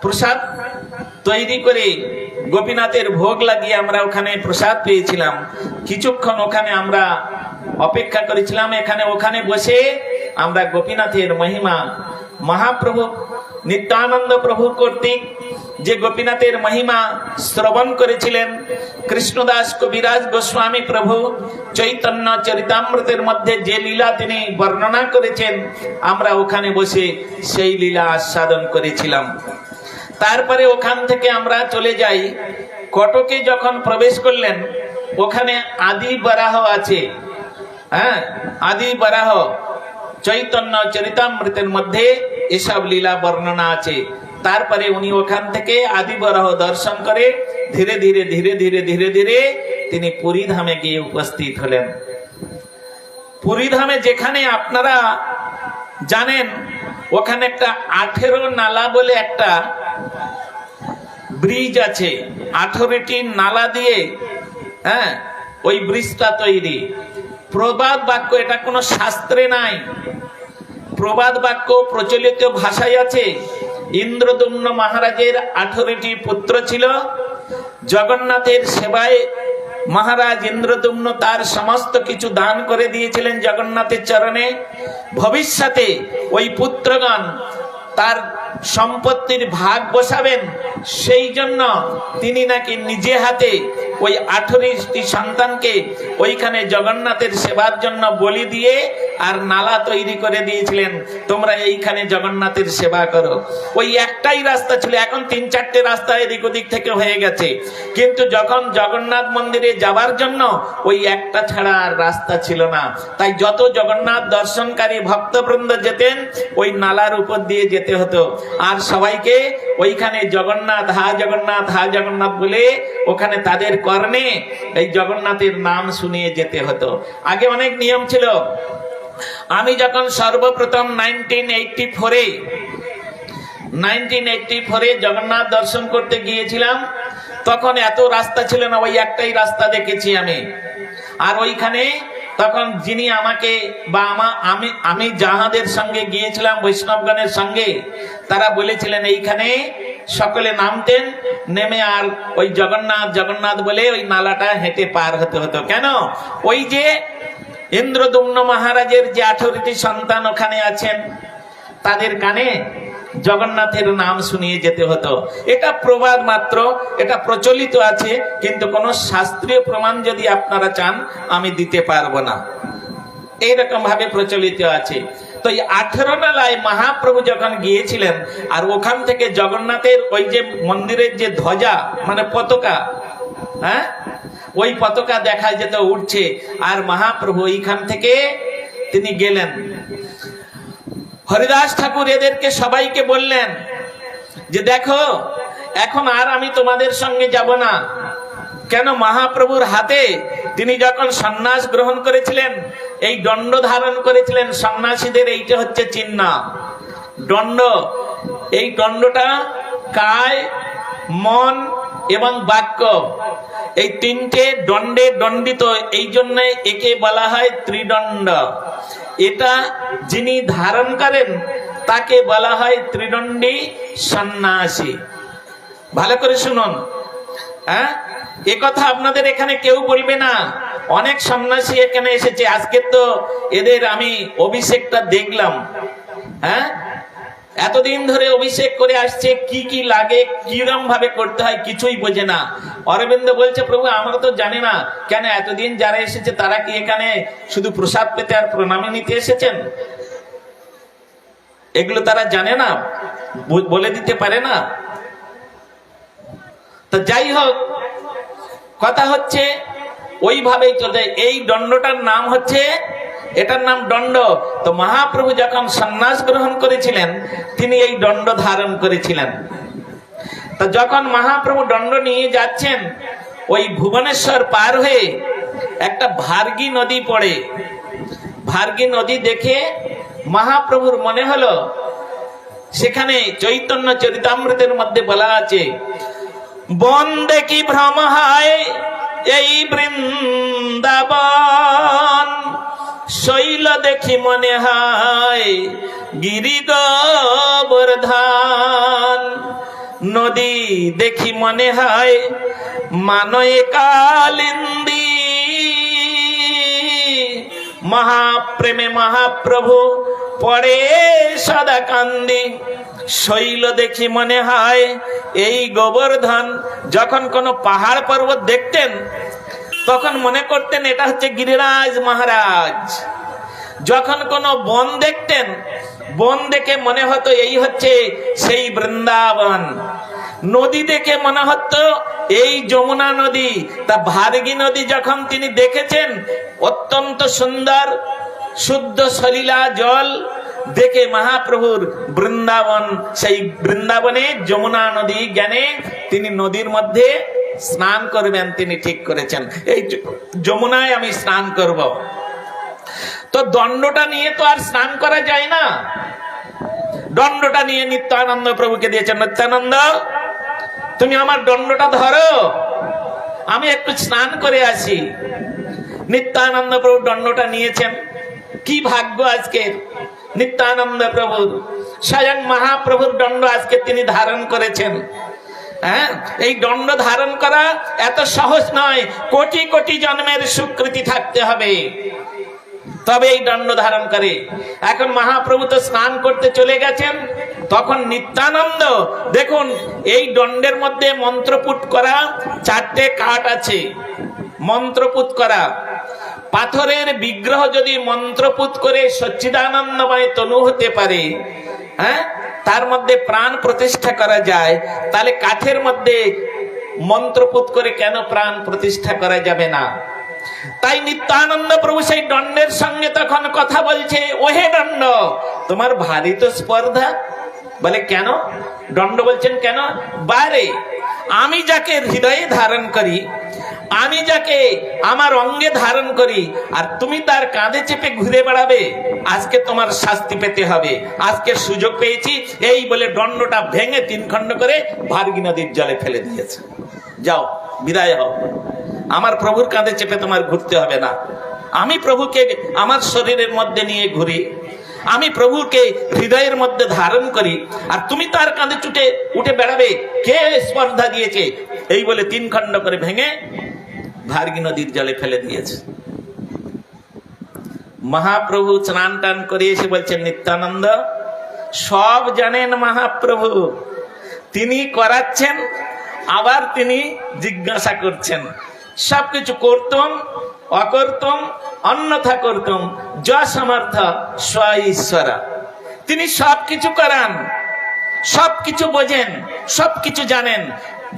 প্রসাদ তৈরি করে গোপীনাথের ভোগ লাগিয়ে আমরা ওখানে প্রসাদ পেয়েছিলাম। কিছুক্ষণ ওখানে আমরা অপেক্ষা করেছিলাম। ওখানে বসে আমরা গোপীনাথের মহিমা, মহাপ্রভু নিত্যানন্দ প্রভু কর্তৃক যে গোপীনাথের মহিমা শ্রবণ করেছিলেন কৃষ্ণদাস কবিরাজ গোস্বামী প্রভু চৈতন্য চরিতামৃতের মধ্যে যে লীলা তিনি বর্ণনা করেছেন, আমরা ওখানে বসে সেই লীলা আস্বাদন করেছিলাম। তারপরে ওখান থেকে আমরা চলে যাই কটকে। যখন প্রবেশ করলেন, ওখানে আদি বরাহ আছে। আদি বরাহ চৈতন্য চরিতামৃতের মধ্যে এসব লীলা বর্ণনা আছে। তারপরে উনি ওখান থেকে আদি বরাহ দর্শন করে ধীরে ধীরে ধীরে ধীরে ধীরে ধীরে তিনি পুরী ধামে গিয়ে উপস্থিত হলেন। পুরী ধামে যেখানে আপনারা জানেন ওখানে একটা 18 নালা বলে একটা ব্রিজ আছে। 18টি নালা দিয়ে ওই ব্রিজটা তৈরি। প্রবাদ বাক্য, এটা কোনো শাস্ত্রে নাই, প্রবাদ বাক্য প্রচলিত ভাষায় আছে। ইন্দ্রদুম্ন মহারাজের 18টি পুত্র ছিল। জগন্নাথের সেবায় মহারাজ ইন্দ্রদুম্ন তার সমস্ত কিছু দান করে দিয়েছিলেন জগন্নাথের চরণে। ভবিষ্যতে ওই পুত্রগণ তার সম্পত্তির ভাগ বসাবেন, সেই জন্য তিনি নাকি নিজে হাতে ওই 18টি সন্তানকে ওইখানে জগন্নাথের সেবার জন্য বলি দিয়ে আর নালা তৈরি করে দিয়েছিলেন, তোমরা এইখানে জগন্নাথের সেবা করো। ওই একটাই রাস্তা ছিল, এখন 3-4টে রাস্তা এদিক ওদিক থেকে হয়ে গেছে, কিন্তু যখন জগন্নাথ মন্দিরে যাবার জন্য ওই একটা ছাড়া আর রাস্তা ছিল না। তাই যত জগন্নাথ দর্শনকারী ভক্তবৃন্দ যেতেন ওই নালার উপর দিয়ে যেতে হতো, আর সবাইকে ওইখানে জগন্নাথ হা জগন্নাথ হা জগন্নাথ বলে ওখানে তাদের কর্ণে এই জগন্নাথের নাম শুনিয়ে যেতে হতো। আগে অনেক নিয়ম ছিল। আমি যখন সর্বপ্রথম 1984 জগন্নাথ দর্শন করতে গিয়েছিলাম, তখন এত রাস্তা ছিল না, ওই একটাই রাস্তা দেখেছি আমি। আর ওইখানে তখন যিনি আমাকে বা আমি যাহাদের সঙ্গে গিয়েছিলাম বৈষ্ণবগণের সঙ্গে, তারা বলেছিলেন এইখানে সকলে নামতেন, নেমে আর ওই জগন্নাথ জগন্নাথ বলে ওই নালাটা হেঁটে পার হতে হতো। কেন? ওই যে ইন্দ্রদুম্ন মহারাজের যে 18টি সন্তান ওখানে আছেন, তাদের কানে জগন্নাথের নাম শুনিয়ে যেতে হতো। এটা প্রবাদ মাত্র, এটা প্রচলিত আছে, কিন্তু কোন শাস্ত্রীয় প্রমাণ যদি আপনারা চান আমি দিতে পারবো না। এইরকম ভাবে প্রচলিত আছে। তো এই 18 নালায় মহাপ্রভু যখন গিয়েছিলেন, আর ওখান থেকে জগন্নাথের ওই যে মন্দিরের যে ধ্বজা মানে পতাকা, ওই পতাকা দেখা যেত উঠছে, আর মহাপ্রভু এইখান থেকে তিনি গেলেন। হরিদাস ঠাকুর এদেরকে সবাইকে বললেন যে দেখো, এখন আর আমি তোমাদের সঙ্গে যাব না। কেন? মহাপ্রভুর হাতে তিনি যখন সন্ন্যাস গ্রহণ করেছিলেন এই দণ্ড ধারণ করেছিলেন। সন্ন্যাসীদের এইটা হচ্ছে চিহ্ন, দণ্ড। এই দণ্ডটা কায়, মন এবং বাক্য, এই 3টে দণ্ডে দণ্ডিত, এই জন্য একে বলা হয় ত্রিদণ্ড। এটা যিনি ধারণ করেন তাকে বলা হয় ত্রিদণ্ডী সন্ন্যাসী। ভালো করে শুনুন, এ কথা আপনাদের এখানে কেউ বলবে না। অনেক সন্ন্যাসী এখানে এসেছে, আজকে তো এদের আমি অভিষেকটা দেখলাম। এতদিন ধরে অভিষেক করে আসছে, কি কি লাগে, কিরম ভাবে করতে হয় কিছুই বোঝে না। অরবিন্দ বলছে, প্রভু আমরা তো জানি না, কেন এতদিন যারা এসেছে তারা কি এখানে শুধু প্রসাদ পেতে আর প্রণামী নিতে এসেছেন? এগুলো তারা জানে না, বলে দিতে পারে না। তো যাই হোক, কথা হচ্ছে ওইভাবেই চলে। এই দণ্ডটার নাম হচ্ছে, এটার নাম দণ্ড। তো মহাপ্রভু যখন সন্ন্যাস গ্রহণ করেছিলেন তিনি এই দণ্ড ধারণ করেছিলেন। তো যখন মহাপ্রভু দণ্ড নিয়ে যাচ্ছেন, ওই ভুবনেশ্বর পার হয়ে একটা ভার্গী নদী পড়ে। ভার্গী নদী দেখে মহাপ্রভুর মনে হলো, সেখানে চৈতন্য চরিতামৃতের মধ্যে বলা আছে, বন দেখি ভ্রম হয় এই বৃন্দাবন, শৈল দেখি মনে হয় গিরি গোবর্ধন, নদী দেখি মনে হয় মানয়ে কালিন্দী, মহাপ্রেমে মহাপ্রভু পড়ে সদা কান্দি, শৈল দেখি মনে হয় এই গোবর্ধন। যখন কোনো পাহাড় পর্বত দেখতেন তখন মনে করতেন এটা হচ্ছে গিরিরাজ মহারাজ। যখন কোনো বন দেখতেন, বন দেখে মনে হতো এই হচ্ছে সেই বৃন্দাবন। নদী দেখে মনে হতো এই যমুনা নদী। তা ভার্গী নদী যখন তিনি দেখেছেন, অত্যন্ত সুন্দর শুদ্ধ সলিলা জল দেখে মহাপ্রভুর বৃন্দাবন, সেই বৃন্দাবনে যমুনা নদী জ্ঞানে তিনি নদীর মধ্যে স্নান করবেন তিনি ঠিক করেছেন, এই যমুনায় আমি স্নান করব। তো দণ্ডটা নিয়ে তো আর স্নান করা যায় না। দণ্ডটা নিয়ে নিত্যানন্দ প্রভুকে দিয়েছেন, নিত্যানন্দ তুমি আমার দণ্ডটা ধরো, আমি একটু স্নান করে আসি। নিত্যানন্দ প্রভু দণ্ডটা নিয়েছেন। কি ভাগ্য আজকের নিত্যানন্দ প্রভুর, স্বয়ং মহাপ্রভুর দণ্ড আজকে তিনি ধারণ করেছেন। হ্যাঁ, এই দণ্ড ধারণ করা এত সহজ নয়, কোটি কোটি জন্মের স্বীকৃতি থাকতে হবে তবে এই দণ্ড ধারণ করে। এখন মহাপ্রভু তো স্নান করতে চলে গেছেন, তখন নিত্যানন্দ দেখুন এই দণ্ডের মধ্যে মন্ত্রপুট করা 4টে কাঠ আছে। মন্ত্রপুট করা পাথরের বিগ্রহ যদি মন্ত্রপুত করে সচ্চিদানন্দময় তনু হতে পারে, হ্যাঁ, তার মধ্যে প্রাণ প্রতিষ্ঠা করা যায়, তাহলে কাঠের মধ্যে মন্ত্রপুত করে কেন প্রাণ প্রতিষ্ঠা করা যাবে না? তাই নিত্যানন্দ প্রভু সেই দণ্ডের সঙ্গে তখন কথা বলছে, ওহে দণ্ড তোমার ভারী তো স্পর্ধা। বলে কেন? দণ্ড বলছেন কেন? বারে আমি যাকে হৃদয়ে ধারণ করি, আমি যাকে আমার অঙ্গে ধারণ করি, আর তুমি তার কাঁধে চেপে ঘুরে বেড়াবে, আজকে তোমার শাস্তি পেতে হবে। আজকে সুযোগ পেয়েছি, এই বলে দণ্ডটা ভেঙে 3 খণ্ড করে ভার্গী নদীর জলে ফেলে দিয়েছে। যাও, বিদায় হও, আমার প্রভুর কাঁধে চেপে তোমার ঘুরতে হবে না। আমি প্রভুকে আমার শরীরের মধ্যে নিয়ে ঘুরি, আমি প্রভুকে হৃদয়ের মধ্যে ধারণ করি, আর তুমি তার কাঁধে চুটে উঠে বেড়াবে, কে স্পর্ধা দিয়েছে? এই বলে 3 খণ্ড করে ভেঙে ভার্গী নদীর জলে ফেলে দিয়েছে। মহাপ্রভু স্নান টান করে এসে বলছেন, নিত্যানন্দ সব জানেন মহাপ্রভু, তিনি করাচ্ছেন, আবার তিনি জিজ্ঞাসা করছেন। সবকিছু করতম অকর্তম অন্যথা করতম য সমর্থ স্ব ঈশ্বরা। তিনি সবকিছু করান, সবকিছু বোঝেন, সবকিছু জানেন,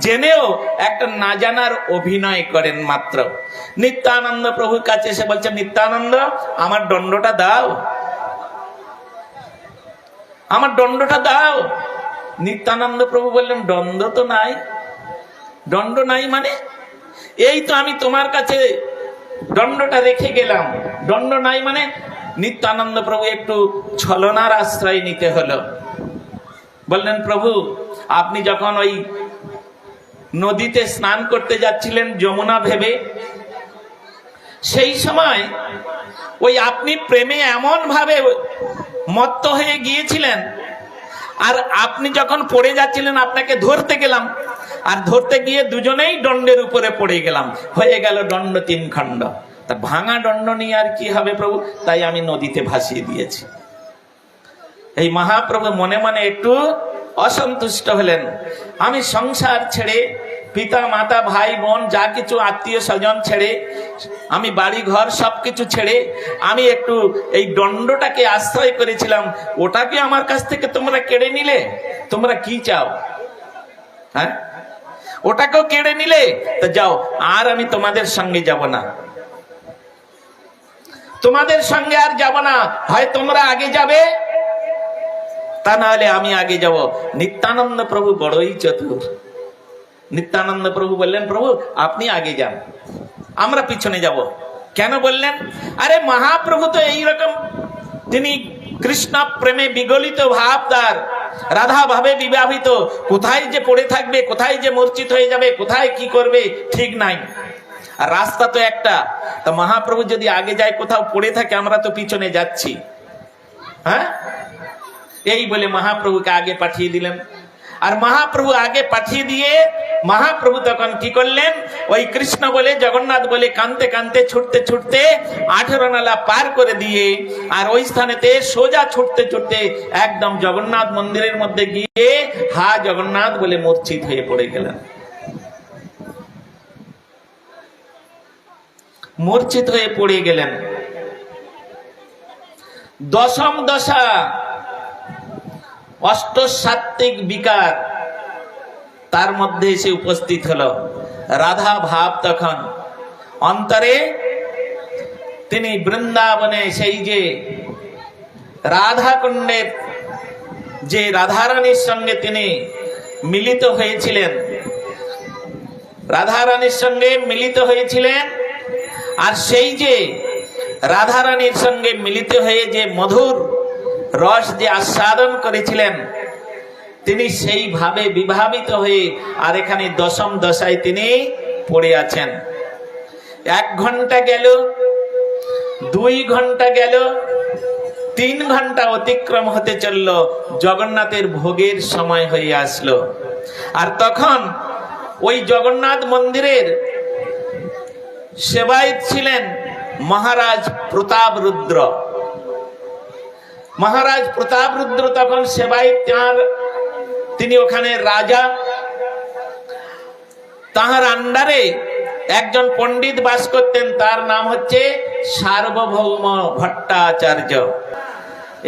জেনেও একটা না জানার অভিনয় করেন মাত্র। নিত্যানন্দ প্রভুর কাছে এসে বলছেন, নিত্যানন্দ আমার দণ্ডটা দাও, আমার দণ্ডটা দাও। নিত্যানন্দ প্রভু বললেন, দণ্ড তো নাই। দণ্ড নাই মানে? এই তো আমি তোমার কাছে দণ্ডটা রেখে গেলাম, দণ্ড নাই মানে? নিত্যানন্দ প্রভু একটু ছলনার আশ্রয় নিতে হলো। বললেন, প্রভু আপনি যখন ওই নদীতে স্নান করতে যাচ্ছিলেন যমুনা ভেবে, সেই সময় ওই আপনি প্রেমে এমন ভাবে মত্ত হয়ে গিয়েছিলেন, আর আপনি যখন পড়ে যাচ্ছিলেন আপনাকে ধরতে গেলাম, আর ধরতে গিয়ে দুজনেই দণ্ডের উপরে পড়ে গেলাম, হয়ে গেল দণ্ড 3 খণ্ড। তা ভাঙা দণ্ড নিয়ে আর কি হবে প্রভু? তাই আমি নদীতে ভাসিয়ে দিয়েছি। এই মহাপ্রভু মনে মনে একটু অসন্তুষ্ট হলেন। আমি সংসার ছেড়ে, পিতা মাতা ভাই বোন যা কিছু আত্মীয় স্বজন ছেড়ে, আমি বাড়ি ঘর সবকিছু ছেড়ে আমি একটু এই দণ্ডটাকে আশ্রয় করেছিলাম, ওটাকে আমার কাছ থেকে তোমরা কেড়ে নিলে। তোমরা কি চাও? হ্যাঁ, ওটাকেও কেড়ে নিলে, তো যাও, আর আমি তোমাদের সঙ্গে যাব না, তোমাদের সঙ্গে আর যাব না। হয় তোমরা আগে যাবে, তা না হলে আমি আগে যাব। নিত্যানন্দ প্রভু বড়ই চতুর। নিত্যানন্দ প্রভু বললেন, প্রভু আপনি আগে যান, আমরা পিছনে যাব। কেন বললেন? আরে মহাপ্রভু তো এইরকম, তিনি কৃষ্ণ প্রেমে বিগলিত ভাবদার, রাধা ভাবে বিবাহিত, কোথায় যে পড়ে থাকবে, কোথায় যে মূর্ছিত হয়ে যাবে, কোথায় কি করবে ঠিক নাই। আর রাস্তা তো একটা, তা মহাপ্রভু যদি আগে যায়, কোথাও পড়ে থাকে, আমরা তো পিছনে যাচ্ছি। হ্যাঁ, এই বলে মহাপ্রভুকে আগে পাঠিয়ে দিলেন। আর মহাপ্রভু আগে পাঠিয়ে দিয়ে মহাপ্রভু তখন কি করলেন, ওই কৃষ্ণ বলে জগন্নাথ বলে কানতে কানতে ছুটতে ছুটতে 18 নালা পার করে দিয়ে, আর ওই স্থানেতে সোজা ছুটতে ছুটতে একদম জগন্নাথ মন্দিরের মধ্যে গিয়ে হা জগন্নাথ বলে মূর্ছিত হয়ে পড়ে গেলেন। মূর্ছিত হয়ে পড়ে গেলেন। দশম দশা, অষ্টসাত্ত্বিক বিকার তার মধ্যে এসে উপস্থিত হলো। রাধা ভাব তখন অন্তরে, তিনি বৃন্দাবনে সেই যে রাধা কুণ্ডের যে রাধারানীর সঙ্গে তিনি মিলিত হয়েছিলেন, রাধারানীর সঙ্গে মিলিত হয়েছিলেন, আর সেই যে রাধারানীর সঙ্গে মিলিত হয়ে যে মধুর রস যে আস্বাদন করেছিলেন, তিনি সেইভাবে বিভাবিত হয়ে আর এখানে দশম দশায় তিনি পড়ে আছেন। 1 ঘন্টা গেল, 2 ঘন্টা গেল, 3 ঘন্টা অতিক্রম হতে চলল, জগন্নাথের ভোগের সময় হয়ে আসলো। আর তখন ওই জগন্নাথ মন্দিরের সেবায়েত ছিলেন মহারাজ প্রতাপ রুদ্র। মহারাজ প্রতাপ রুদ্র তখন সেবায়েত, তিনি ওখানে রাজা। তাহার আন্ডারে একজন পণ্ডিত বাস করতেন, তার নাম হচ্ছে সার্বভৌম ভট্টাচার্য।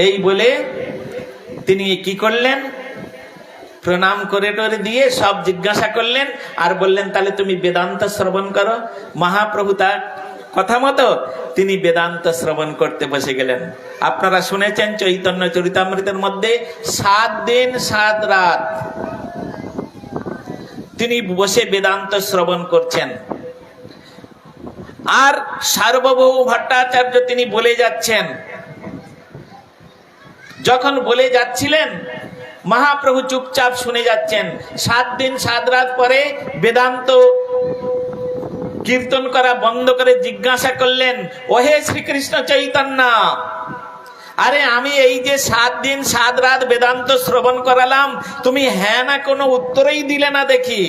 এই বলে তিনি কি করলেন, প্রণাম করে টরে দিয়ে সব জিজ্ঞাসা করলেন, আর বললেন তাহলে তুমি বেদান্ত শ্রবণ করো। মহাপ্রভু তার কথা মতো তিনি বেদান্ত শ্রবণ করতে বসে গেলেন। আপনারা শুনেছেন চৈতন্য চরিতামৃতের মধ্যে 7 দিন 7 রাত তিনি বসে বেদান্ত শ্রবণ করছেন। আর সার্বভৌম ভট্টাচার্য তিনি বলে যাচ্ছেন। যখন বলে যাচ্ছিলেন, মহাপ্রভু চুপচাপ শুনে যাচ্ছেন। 7 দিন 7 রাত পরে বেদান্ত কীর্তন করা বন্ধ করে জিজ্ঞাসা করলেন, ওহে শ্রীকৃষ্ণ চৈতন্য, আরে আমি এই যে 7 দিন 7 রাত বেদান্ত শ্রবণ করালাম, তুমি হ্যাঁ না কোনো উত্তরই দিলে না দেখি।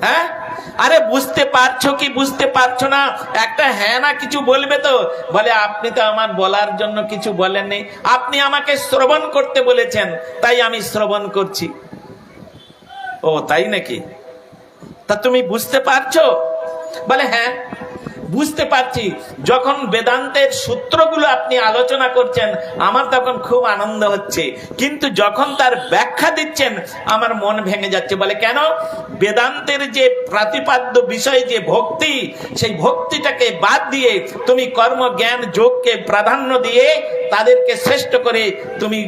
হ্যাঁ, আরে বুঝতে পারছো কি বুঝতে পারছো না? একটা হ্যাঁ না কিছু বলবে তো। বলে আপনি তো আমার বলার জন্য কিছু বলেননি, আপনি আমাকে শ্রবণ করতে বলেছেন, তাই আমি শ্রবণ করছি। ও তাই নাকি? তা তুমি বুঝতে পারছো? বলে হ্যাঁ বুঝতে পারছি। যখন বেদান্তের সূত্রগুলো আপনি আলোচনা করছেন, আমার তখন খুব আনন্দ হচ্ছে, কিন্তু যখন তার ব্যাখ্যা দিচ্ছেন আমার মন ভেঙে যাচ্ছে। বলে কেন? বেদান্তের যে প্রতিপাদ্য বিষয় যে ভক্তি, সেই ভক্তিটাকে বাদ দিয়ে তুমি কর্ম জ্ঞান যোগকে প্রাধান্য দিয়ে তাদেরকে শ্রেষ্ঠ করে তুমি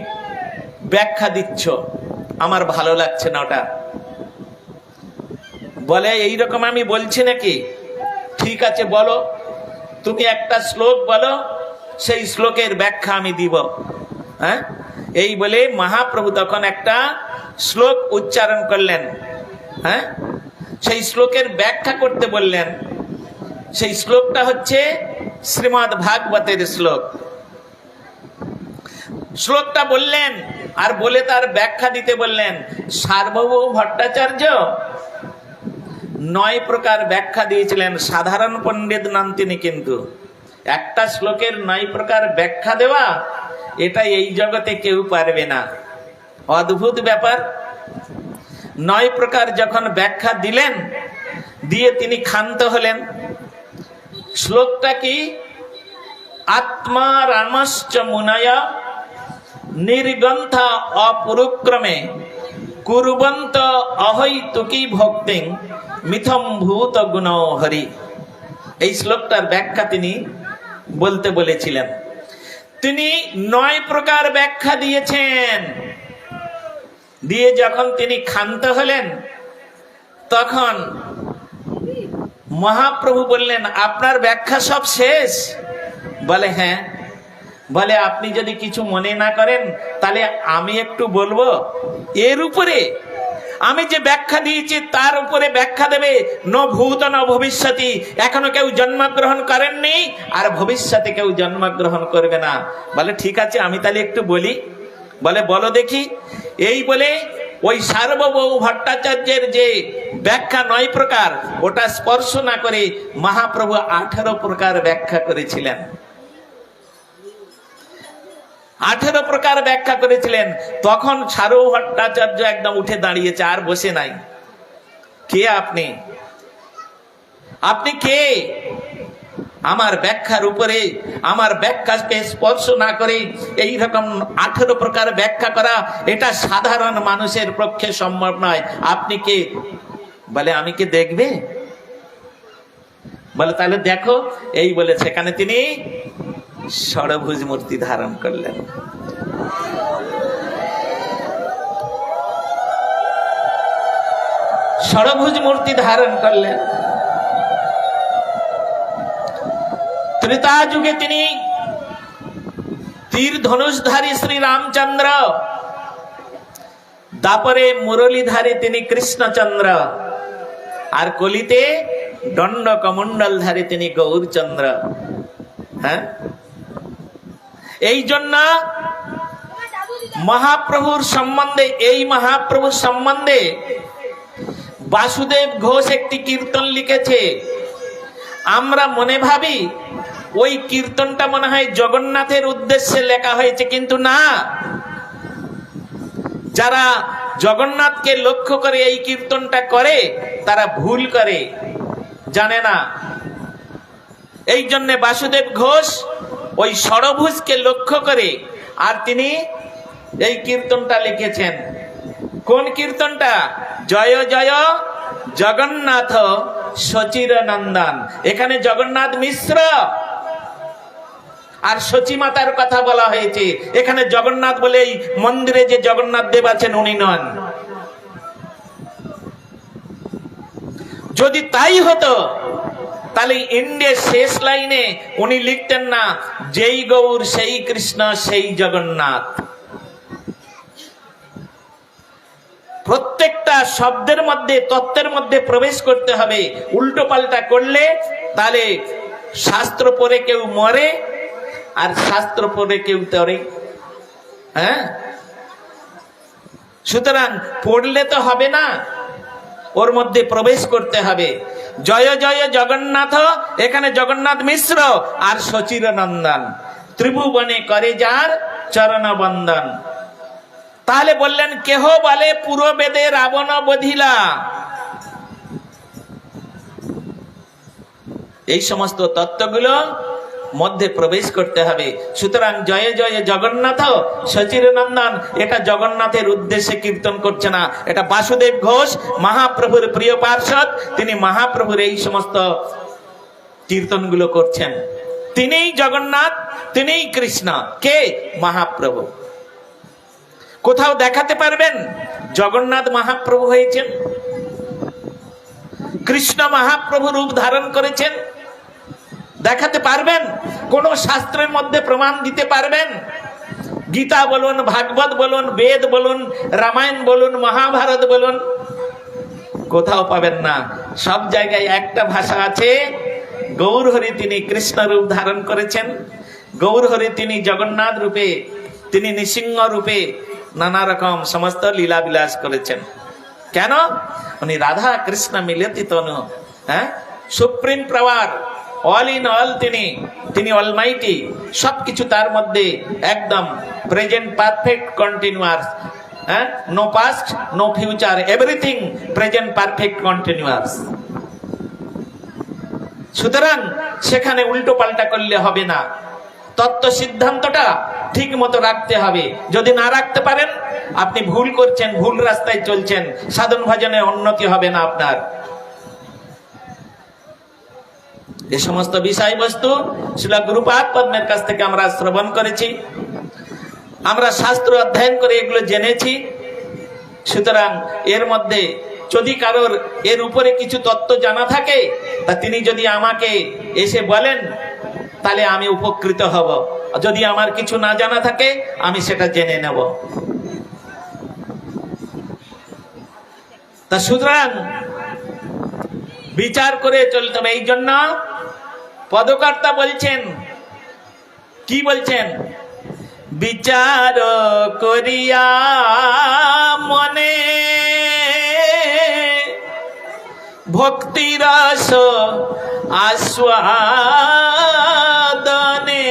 ব্যাখ্যা দিচ্ছ, আমার ভালো লাগছে না ওটা। বলে এইরকম আমি বলছি নাকি? ঠিক আছে বলো, তুমি একটা শ্লোক বলো, সেই শ্লোকের ব্যাখ্যা আমি দিব। হ্যাঁ, এই বলে মহাপ্রভু তখন একটা শ্লোক উচ্চারণ করলেন। হ্যাঁ, সেই শ্লোকের ব্যাখ্যা করতে বললেন। সেই শ্লোকটা হচ্ছে শ্রীমদ্ ভাগবতের শ্লোক। শ্লোকটা বললেন আর বলে তার ব্যাখ্যা দিতে বললেন। সার্বভৌম ভট্টাচার্য 9 প্রকার ব্যাখ্যা দিয়েছিলেন। সাধারণ পণ্ডিত নন তিনি, কিন্তু একটা শ্লোকের 9 প্রকার ব্যাখ্যা দেওয়া এটা এই জগতে কেউ পারবে না। অদ্ভুত ব্যাপার। 9 প্রকার যখন ব্যাখ্যা দিলেন, দিয়ে তিনি ক্ষান্ত হলেন। শ্লোকটা কি? আত্মা রামশ্চ মুনয় নির্গন্থা অপুরুক্রমে কুর্বন্ত অহৈতুকী ভক্তিং মিথম ভূত গুণ হরি। এই শ্লোকটার ব্যাখ্যা তিনি বলতে বলেছিলেন। তিনি 9 প্রকার ব্যাখ্যা দিয়েছেন। দিয়ে যখন তিনি ক্ষান্ত হলেন, তখন মহাপ্রভু বললেন, আপনার ব্যাখ্যা সব শেষ? বলে হ্যাঁ। বলে আপনি যদি কিছু মনে না করেন তাহলে আমি একটু বলবো। এর উপরে আমি যে ব্যাখ্যা দিয়েছি তার উপরে ব্যাখ্যা দেবে। ন ভূত ন ভবিষ্যতি। এখনো কেউ জন্মগ্রহণ করেননি, আর ভবিষ্যতে কেউ জন্মগ্রহণ করবে না। বলে ঠিক আছে, আমি তাহলে একটু বলি। বলে বলো দেখি। এই বলে ওই সার্বভৌম ভট্টাচার্যের যে ব্যাখ্যা 9 প্রকার, ওটা স্পর্শ না করে মহাপ্রভু 18 প্রকার ব্যাখ্যা করেছিলেন। 18 প্রকার ব্যাখ্যা করেছিলেন। তখন সার্বভৌম ভট্টাচার্য একদম উঠে দাঁড়িয়েছে, আর বসে নাই। কে আপনি? আপনি কে? আমার ব্যাখ্যার উপরে, আমার ব্যাখ্যাকে স্পর্শ না করে এই রকম 18 প্রকার ব্যাখ্যা করা, এটা সাধারণ মানুষের পক্ষে সম্ভব নয়। আপনি কে? বলে আমি কে দেখবে? বলে তাহলে দেখো। এই বলে সেখানে তিনি ষড়ভুজ মূর্তি ধারণ করলেন। ষড়ভুজ মূর্তি ধারণ করলেন। ত্রেতা যুগে তিনি তীর ধনুষধারী শ্রী রামচন্দ্র, তারপরে মুরলীধারী তিনি কৃষ্ণচন্দ্র, আর কলিতে দণ্ড কমণ্ডলধারী তিনি গৌরচন্দ্র। হ্যাঁ, এই জন্য মহাপ্রভুর সম্বন্ধে, এই মহাপ্রভুর সম্বন্ধে বাসুদেব ঘোষ একটি কীর্তন লিখেছে। আমরা মনে ভাবি ওই কীর্তনটা মনে হয় জগন্নাথের উদ্দেশ্যে লেখা হয়েছে, কিন্তু না। যারা জগন্নাথকে লক্ষ্য করে এই কীর্তনটা করে তারা ভুল করে, জানে না। এই জন্য বাসুদেব ঘোষ ওই ষড়ভুজকে লক্ষ্য করে আর তিনি এই কীর্তনটা লিখেছেন। কোন কীর্তনটা? জয় জয় জগন্নাথ সচির নন্দন। এখানে জগন্নাথ মিশ্র আর সচী মাতার কথা বলা হয়েছে। এখানে জগন্নাথ বলে এই মন্দিরে যে জগন্নাথ দেব আছেন উনি নন। যদি তাই হতো তাহলে ইন্ডিয়ার শেষ লাইনে উনি লিখতেন না যেই গৌর সেই কৃষ্ণ সেই জগন্নাথ। প্রত্যেকটা শব্দের মধ্যে, তত্ত্বের মধ্যে প্রবেশ করতে হবে। উল্টো পাল্টা করলে তাহলে শাস্ত্র পড়ে কেউ মরে আর শাস্ত্র পড়ে কেউ তরে। হ্যাঁ, সুতরাং পড়লে তো হবে না, ওর মধ্যে প্রবেশ করতে হবে। জয় জয় জগন্নাথ, এখানে জগন্নাথ মিশ্র আর সচির নন্দন, ত্রিভুবনে করে যার চরণ বন্দন। তাহলে বললেন কেহ বলে পুরো বেদে রাবণ বধিলা। এই সমস্ত তত্ত্বগুলো মধ্যে প্রবেশ করতে হবে। সুতরাং জয় জয় জগন্নাথ সচির নন্দন, এটা জগন্নাথের উদ্দেশ্যে কীর্তন করছে না, এটা বাসুদেব ঘোষ মহাপ্রভুর প্রিয় পার্ষদ, তিনি মহাপ্রভুর এই সমস্ত কীর্তনগুলো করছেন। তিনিই জগন্নাথ, তিনিই কৃষ্ণ। কে? মহাপ্রভু। কোথাও দেখাতে পারবেন জগন্নাথ মহাপ্রভু হয়েছেন? কৃষ্ণ মহাপ্রভু রূপ ধারণ করেছেন? দেখাতে পারবেন? কোন শাস্ত্রের মধ্যে প্রমাণ দিতে পারবেন? গীতা বলুন, ভাগবত বলুন, বেদ বলুন, রামায়ণ বলুন, মহাভারত বলুন, কোথাও পাবেন না। সব জায়গায় একটা ভাষা আছে, গৌরহরি তিনি কৃষ্ণ রূপ ধারণ করেছেন, গৌরহরি তিনি জগন্নাথ রূপে, তিনি নৃসিংহ রূপে নানা রকম সমস্ত লীলা বিলাস করেছেন। কেন? উনি রাধা কৃষ্ণ মিলিত তনু, হ্যাঁ, supreme power, all in all, তিনি অলমাইটি, সবকিছু তার মধ্যে একদম প্রেজেন্ট, পারফেক্ট, কন্টিনিউয়াস। হ্যাঁ, no past, no future, everything present, perfect, continuous. সুতরাং সেখানে উল্টো পাল্টা করলে হবে না, তত্ত্ব সিদ্ধান্তটা ঠিক মতো রাখতে হবে। যদি না রাখতে পারেন, আপনি ভুল করছেন, ভুল রাস্তায় চলছেন, সাধন ভজনে উন্নতি হবে না আপনার। এ সমস্ত বিষয়বস্তু শ্রীল গুরুপাদ পদ্মের কাছ থেকে আমরা শ্রবণ করেছি, আমরা শাস্ত্র অধ্যয়ন করে এগুলো জেনেছি। সুতরাং এর মধ্যে যদি কারোর এর উপরে কিছু তত্ত্ব জানা থাকে, তা তিনি যদি আমাকে এসে বলেন, তাহলে আমি উপকৃত হব। যদি আমার কিছু না জানা থাকে, আমি সেটা জেনে নেব। তা সুতরাং বিচার করে চলতে হবে। এই জন্য পদকর্তা বলছেন, কি বলছেন? বিচার করিয়া মনে ভক্তিরস আস্বাদনে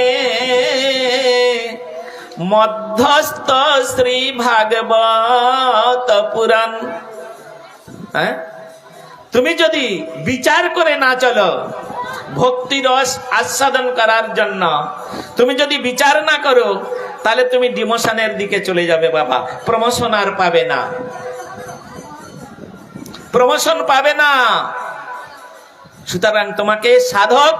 মধ্যস্থ শ্রী ভাগবত পুরাণ। হ্যাঁ, তুমি যদি বিচার করে না চলো ভক্তি রস আস্বাদন করার জন্য, তুমি যদি বিচার না করো, তাহলে তুমি ডিমোশনের দিকে চলে যাবে বাবা, প্রমোশন আর পাবে না, প্রমোশন পাবে না। সুতরাং তোমাকে সাধক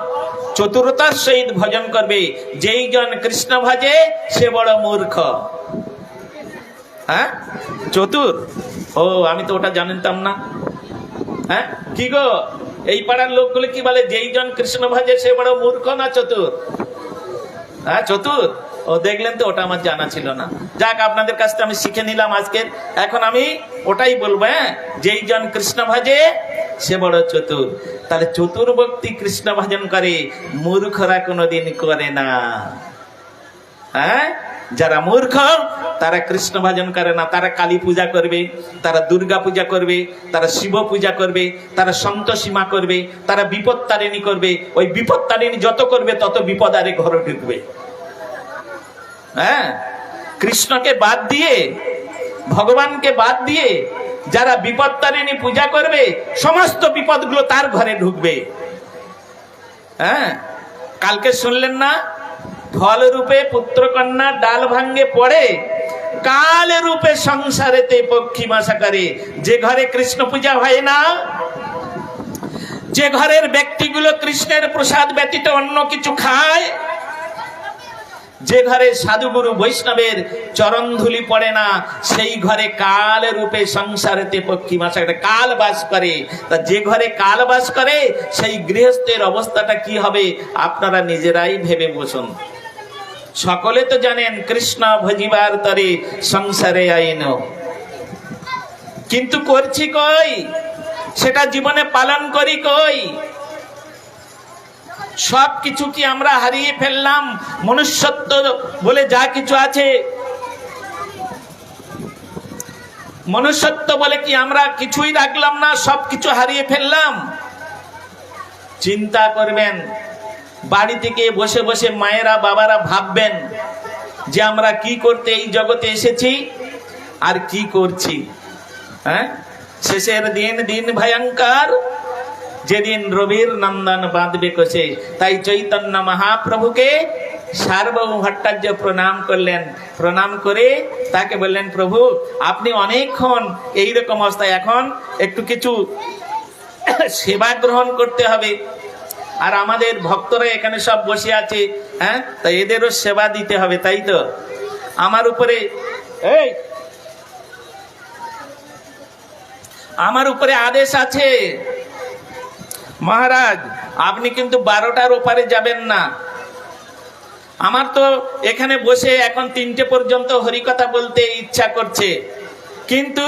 চতুরতার সহিত ভজন করবে। যেই জন কৃষ্ণ ভজে সে বড় মূর্খ। হ্যাঁ, চতুর, ও আমি তো ওটা জানতাম না। হ্যাঁ, কি গো, এই পাড়ার লোকগুলো কি বলে? যেই জন কৃষ্ণ ভজে সে বড় মূর্খ না চতুর? হ্যাঁ, চতুর। ও দেখলেন তো, ওটা আমার জানা ছিল না। যাক, আপনাদের কাছ থেকে আমি শিখে নিলাম আজকে। এখন আমি ওটাই বলবো, হ্যাঁ, যেই জন কৃষ্ণ ভজে সে বড় চতুর। তাহলে চতুর ব্যক্তি কৃষ্ণ ভজন করে, মূর্খরা কোনোদিন করে না। হ্যাঁ, যারা মূর্খ তারা কৃষ্ণ ভজন করে না। তারা কালী পূজা করবে, তারা দুর্গা পূজা করবে, তারা শিব পূজা করবে, তারা সন্তোষীমা করবে, তারা বিপত্তারিণী করবে। ওই বিপত্তারিণী যত করবে তত বিপদ আরে ঘরে ঢুকবে। হ্যাঁ, কৃষ্ণকে বাদ দিয়ে, ভগবানকে বাদ দিয়ে যারা বিপত্তারিণী পূজা করবে, সমস্ত বিপদগুলো তার ঘরে ঢুকবে। হ্যাঁ, কালকে শুনলেন না, ফল রূপে পুত্র কন্যা ডাল ভাঙ্গে পড়ে, কাল রূপে সংসারেতে পক্ষী বাসা করে। যে ঘরে কৃষ্ণ পূজা হয় না, যে ঘরের ব্যক্তিগুলো কৃষ্ণের প্রসাদ ব্যতীত অন্য কিছু খায়, যে ঘরে সাধুগুরু বৈষ্ণবের চরণ ধুলি পড়ে না, সেই ঘরে কাল রূপে সংসারেতে পক্ষী বাসা করে, কাল বাস করে। তা যে ঘরে কাল বাস করে, সেই গৃহস্থের অবস্থাটা কি হবে আপনারা নিজেরাই ভেবে বসুন। সকলে তো জানেন কৃষ্ণ ভজিবার তরে সংসারে আইন, কিন্তু করছি কই? সেটা জীবনে পালন করি কই? সব কিছু কি আমরা হারিয়ে ফেললাম? মনুষ্যত্ব বলে যা কিছু আছে, মনুষ্যত্ব বলে কি আমরা কিছুই রাখলাম না? সব কিছু হারিয়ে ফেললাম? চিন্তা করবেন, বাড়ি থেকে বসে বসে মায়েরা বাবারা ভাববেন যে আমরা কি করতে এই জগতে এসেছি আর কি করছি। হ্যাঁ, শেষের দিন দিন ভয়ঙ্কর, যেদিন রবির নন্দন বাঁধবে কোষে। তাই চৈতন্য মহাপ্রভুকে সার্বভৌম ভট্টাচার্য প্রণাম করলেন। প্রণাম করে তাকে বললেন, প্রভু আপনি অনেকক্ষণ এইরকম অবস্থায়, এখন একটু কিছু সেবা গ্রহণ করতে হবে। আর আমাদের ভক্তরা এখানে সব বসে আছে, হ্যাঁ, তাই এদেরও সেবা দিতে হবে, তাই তো? আমার উপরে আমার উপরে আদেশ আছে, মহারাজ আপনি কিন্তু 12টার ওপারে যাবেন না। আমার তো এখানে বসে এখন 3টে পর্যন্ত হরিকথা বলতে ইচ্ছা করছে, কিন্তু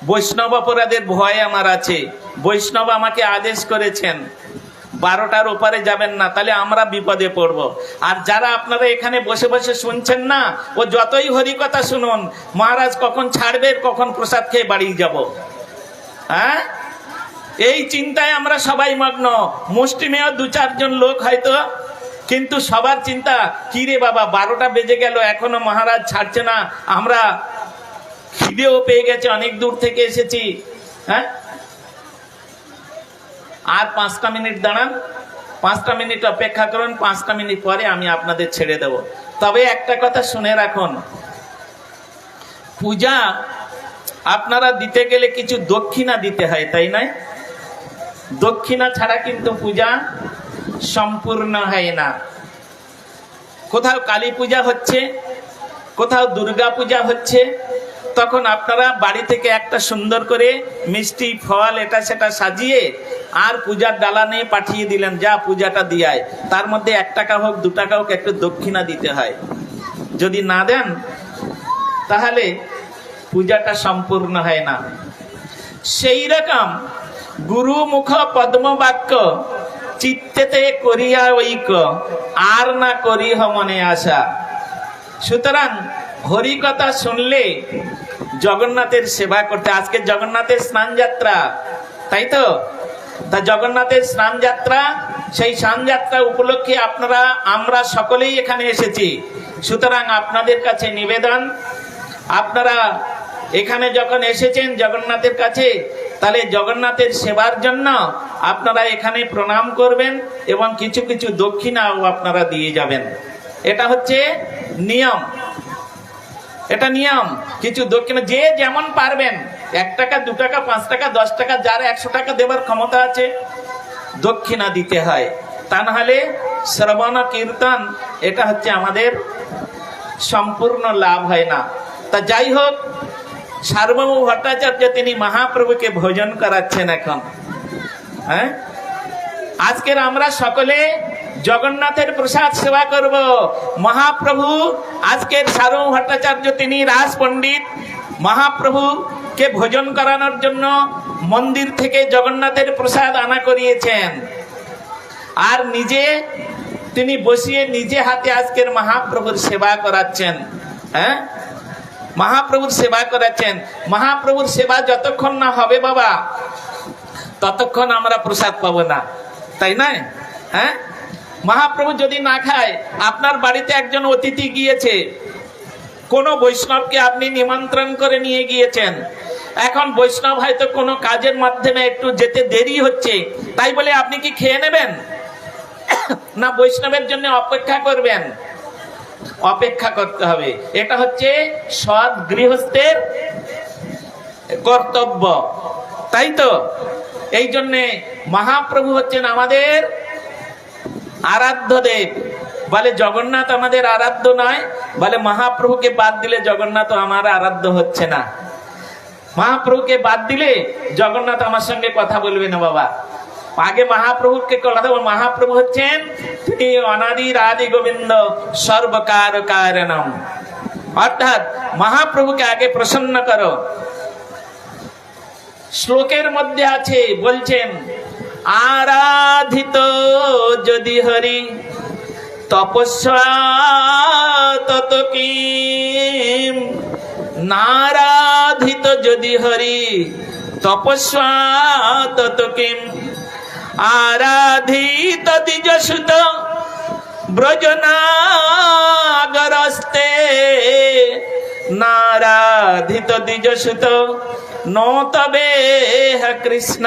বৈষ্ণব অপরাধের ভয় আমার আছে। বৈষ্ণব আমাকে আদেশ করেছেন 12টার ওপারে যাবেন না, তাহলে আমরা বিপদে পড়ব। আর যারা আপনারা এখানে বসে বসে শুনছেন না, ও যতই হরিকথা শুনুন, মহারাজ কখন ছাড়বে, কখন প্রসাদ খেয়ে বাড়ি যাব। হ্যাঁ, এই চিন্তায় আমরা সবাই মগ্ন। মুষ্টিমেয় দু চারজন লোক হয়তো, কিন্তু সবার চিন্তা কি রে বাবা 12টা বেজে গেল এখনো মহারাজ ছাড়ছে না, আমরা খিদেও পেয়ে গেছে, অনেক দূর থেকে এসেছি। হ্যাঁ, আর 5টা মিনিট দাঁড়ান, 5টা মিনিট অপেক্ষা করুন, 5টা মিনিট পরে আমি আপনাদের ছেড়ে দেব। তবে একটা কথা শুনে রাখুন, পূজা আপনারা দিতে গেলে কিছু দক্ষিণা দিতে হয়, তাই নয়? দক্ষিণা ছাড়া কিন্তু পূজা সম্পূর্ণ হয় না। কোথাও কালী পূজা হচ্ছে, কোথাও দুর্গা পূজা হচ্ছে, তখন আপনারা বাড়ি থেকে একটা সুন্দর করে মিষ্টি ফল এটা সেটা সাজিয়ে আর পূজার ডালা নিয়ে পাঠিয়ে দিলেন, যা পূজাটা দিয়ায়। তার মধ্যে 1 টাকা হোক 2 টাকা হোক একটু দক্ষিণা দিতে হয়। যদি না দেন তাহলে পূজাটা সম্পূর্ণ হয় না। সেই রকম গুরু মুখ পদ্ম বাক্য চিত্তেতে করিয়া ঐক্য, আর না করিহ মনে আশা। সুতরাং হরি কথা শুনলে জগন্নাথের সেবা করতে। আজকে জগন্নাথের স্নান যাত্রা, তাই তো? তা জগন্নাথের স্নান যাত্রা, সেই স্নান যাত্রা উপলক্ষে আমরা সকলেই এখানে এসেছি। সুতরাং আপনাদের কাছে নিবেদন, আপনারা এখানে যখন এসেছেন জগন্নাথের কাছে, তাহলে জগন্নাথের সেবার জন্য আপনারা এখানে প্রণাম করবেন এবং কিছু কিছু দক্ষিণাও আপনারা দিয়ে যাবেন। এটা হচ্ছে নিয়ম, এটা নিয়ম। কিছু দক্ষিণা যে যেমন পারবেন, 1 টাকা 2 টাকা 5 টাকা 10 টাকা, যার 100 টাকা দেবার ক্ষমতা আছে দক্ষিণা দিতে হয়। তা নাহলে শ্রবণ কীর্তন এটা হচ্ছে আমাদের সম্পূর্ণ লাভ হয় না। তা যাই হোক, সার্বভৌম ভট্টাচার্য তিনি মহাপ্রভুকে ভোজন করাচ্ছেন এখন। হ্যাঁ, আজকের আমরা সকলে জগন্নাথের প্রসাদ সেবা করব। মহাপ্রভু আজকের সার্বভৌম ভট্টাচার্য তিনি রাস পণ্ডিত মহাপ্রভুকে ভোজন করানোর জন্য মন্দির থেকে জগন্নাথের প্রসাদ আনা করিয়েছেন, আর নিজে তিনি বসিয়ে নিজে হাতে আজকের মহাপ্রভুর সেবা করাচ্ছেন। হ্যাঁ, মহাপ্রভুর সেবা করাচ্ছেন। মহাপ্রভুর সেবা যতক্ষণ না হবে বাবা, ততক্ষণ আমরা প্রসাদ পাবো না, তাই নয়? হ্যাঁ, মহাপ্রভু যদি না খায়, আপনার বাড়িতে একজন অতিথি গিয়েছে, কোন বৈষ্ণবকে আপনি নিমন্ত্রণ করে নিয়ে গিয়েছেন, এখন বৈষ্ণব হয়তো কোনো কাজের মাধ্যমে একটু যেতে দেরি হচ্ছে, তাই বলে আপনি কি খেয়ে নেবেন না? বৈষ্ণবের জন্য অপেক্ষা করবেন? অপেক্ষা করতে হবে। এটা হচ্ছে সৎ গৃহস্থের কর্তব্য, তাই তো? এই জন্যে মহাপ্রভু হচ্ছেন আমাদের আরাধ্য দেব। বলে জগন্নাথ আমাদের আরাধ্য নয়, বলে মহাপ্রভুকে বাদ দিলে জগন্নাথ আমার আরাধ্য হচ্ছে না। মহাপ্রভুকে বাদ দিলে জগন্নাথ আমার সঙ্গে কথা বলবে না বাবা। আগে মহাপ্রভুকে কথা বল। মহাপ্রভু হচ্ছেন তিনি অনাদির আদি গোবিন্দ সর্বকার কারণম, অর্থাৎ মহাপ্রভুকে আগে প্রসন্ন করো। শ্লোকের মধ্যে আছে, বলছেন আরাধিত যদি হরি তপস্যা তত কিম, নারাধিত যদি হরি তপস্যা তত কিম, আরাধিত দ্বিজসুত ব্রজনাগরস্তে, নারাধিত দ্বিজসুত নো তবে কৃষ্ণ।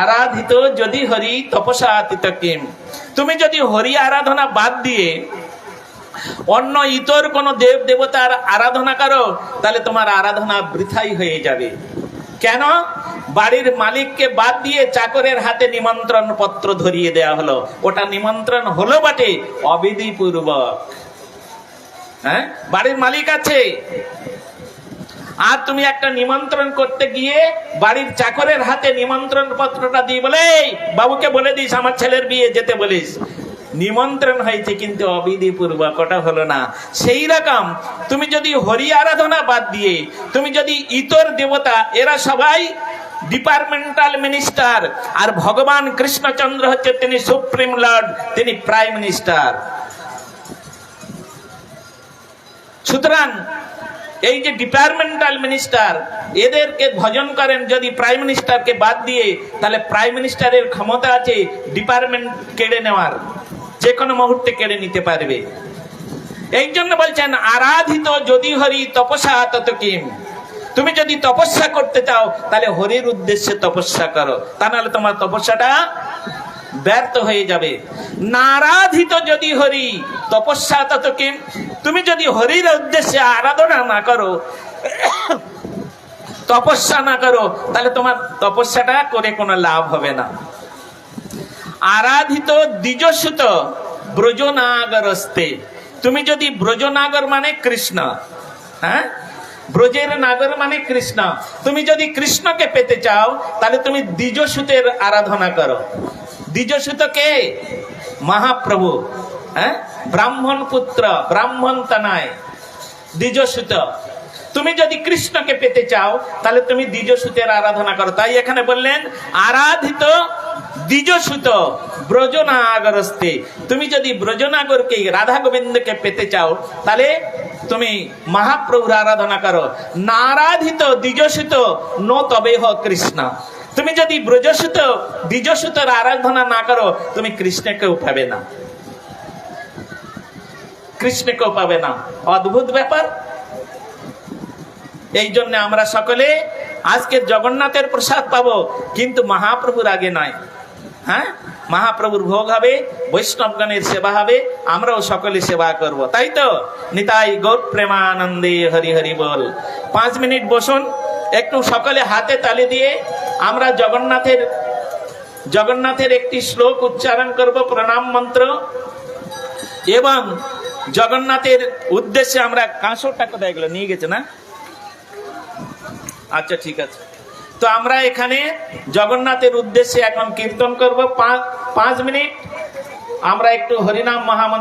আরাধিত যদি হরি তপস্যা তিত কিম, তুমি যদি হরি আরাধনা বাদ দিয়ে অন্য ইতর কোন দেব দেবতার আরাধনা করো, তাহলে তোমার আরাধনা বৃথাই হয়ে যাবে। কেন? বাড়ির মালিককে বাদ দিয়ে চাকরের হাতে নিমন্ত্রণ পত্র ধরিয়ে দেয়া হলো। ওটা নিমন্ত্রণ হলো বটে, অবিধি পূর্বক। হ্যাঁ, বাড়ির মালিক আছে, আর তুমি একটা নিমন্ত্রণ করতে গিয়ে বাড়ির চাকরের হাতে নিমন্ত্রণ পত্রটা দিয়ে বলে বাবুকে বলে দিস আমার ছেলের বিয়ে যেতে বলিস। নিমন্ত্রণ হয়েছে কিন্তু অবিধি পূর্বক, ওটা হলো না। সেই রকম তুমি যদি হরি আরাধনা বাদ দিয়ে তুমি যদি ইতর দেবতা, এরা সবাই ডিপার্টমেন্টাল মিনিস্টার, আর ভগবান কৃষ্ণচন্দ্র হচ্ছে তিনি সুপ্রিম লর্ড, তিনি প্রাইম মিনিস্টার। সুতরাং এই যে ডিপার্টমেন্টাল মিনিস্টার, এদেরকে ভজন করেন যদি প্রাইম মিনিস্টারকে বাদ দিয়ে, তাহলে প্রাইম মিনিস্টারের ক্ষমতা আছে ডিপার্টমেন্ট কেড়ে নেওয়ার, যে কোনো মুহূর্তে কেড়ে নিতে পারবে। এই জন্য বলছেন আরাধিত যদি হরি তপস্যা তত কিম। তুমি যদি তপস্যা করতে চাও তাহলে হরির উদ্দেশ্যে তপস্যা করো, তা নাহলে তোমার তপস্যাটা ব্যর্থ হয়ে যাবে। নারাধিত যদি হরি তপস্যা তত কিম। তুমি যদি হরির উদ্দেশ্যে আরাধনা না করো, তপস্যা না করো, তাহলে তোমার তপস্যাটা করে কোনো লাভ হবে না। আরাধিত দ্বিজসুত ব্রজনাগরস্তে। তুমি যদি ব্রজনাগর মানে কৃষ্ণ, হ্যাঁ, ব্রজের নাগর মানে কৃষ্ণ, তুমি যদি কৃষ্ণকে পেতে চাও তাহলে তুমি দ্বিজসুতের আরাধনা করো। দ্বিজসুত কে? মহাপ্রভু, হ্যাঁ, ব্রাহ্মণ পুত্র, ব্রাহ্মণ তনয় দ্বিজসুত। তুমি যদি কৃষ্ণকে পেতে চাও তাহলে তুমি দ্বিজসুতের আরাধনা করো। তাই এখানে বললেন আরাধিত দ্বিজসুত ব্রজনাগরস্তে। তুমি যদি ব্রজনাগরকে, রাধা গোবিন্দকে পেতে চাও তাহলে তুমি মহাপ্রভুর আরাধনা করো। নারাধিত দ্বিজসুত নো তবেহ কৃষ্ণ। তুমি যদি ব্রজসুত দ্বিজসুতের আরাধনা না করো তুমি কৃষ্ণকেও পাবে না, কৃষ্ণকেও পাবে না। অদ্ভুত ব্যাপার। এই জন্য আমরা সকলে আজকে জগন্নাথের প্রসাদ পাবো, কিন্তু মহাপ্রভুর আগে নয়। হ্যাঁ, মহাপ্রভুর ভোগ হবে, বৈষ্ণবগণের সেবা হবে, আমরাও সকলে সেবা করব, তাই তো? নিতাই গৌর প্রেমানন্দে হরি হরি বল। 5 মিনিট বসুন, একটু সকলে হাতে তালি দিয়ে আমরা জগন্নাথের একটি শ্লোক উচ্চারণ করব, প্রণাম মন্ত্র, এবং জগন্নাথের উদ্দেশ্যে আমরা কাঁসরটা কোথায় এগুলো নিয়ে গেছে না? আচ্ছা, ঠিক আছে। তো আমরা এখানে জগন্নাথের উদ্দেশ্যে এখন কীর্তন করব 5 মিনিট। আমরা একটু হরিনাম মহামন্ত্র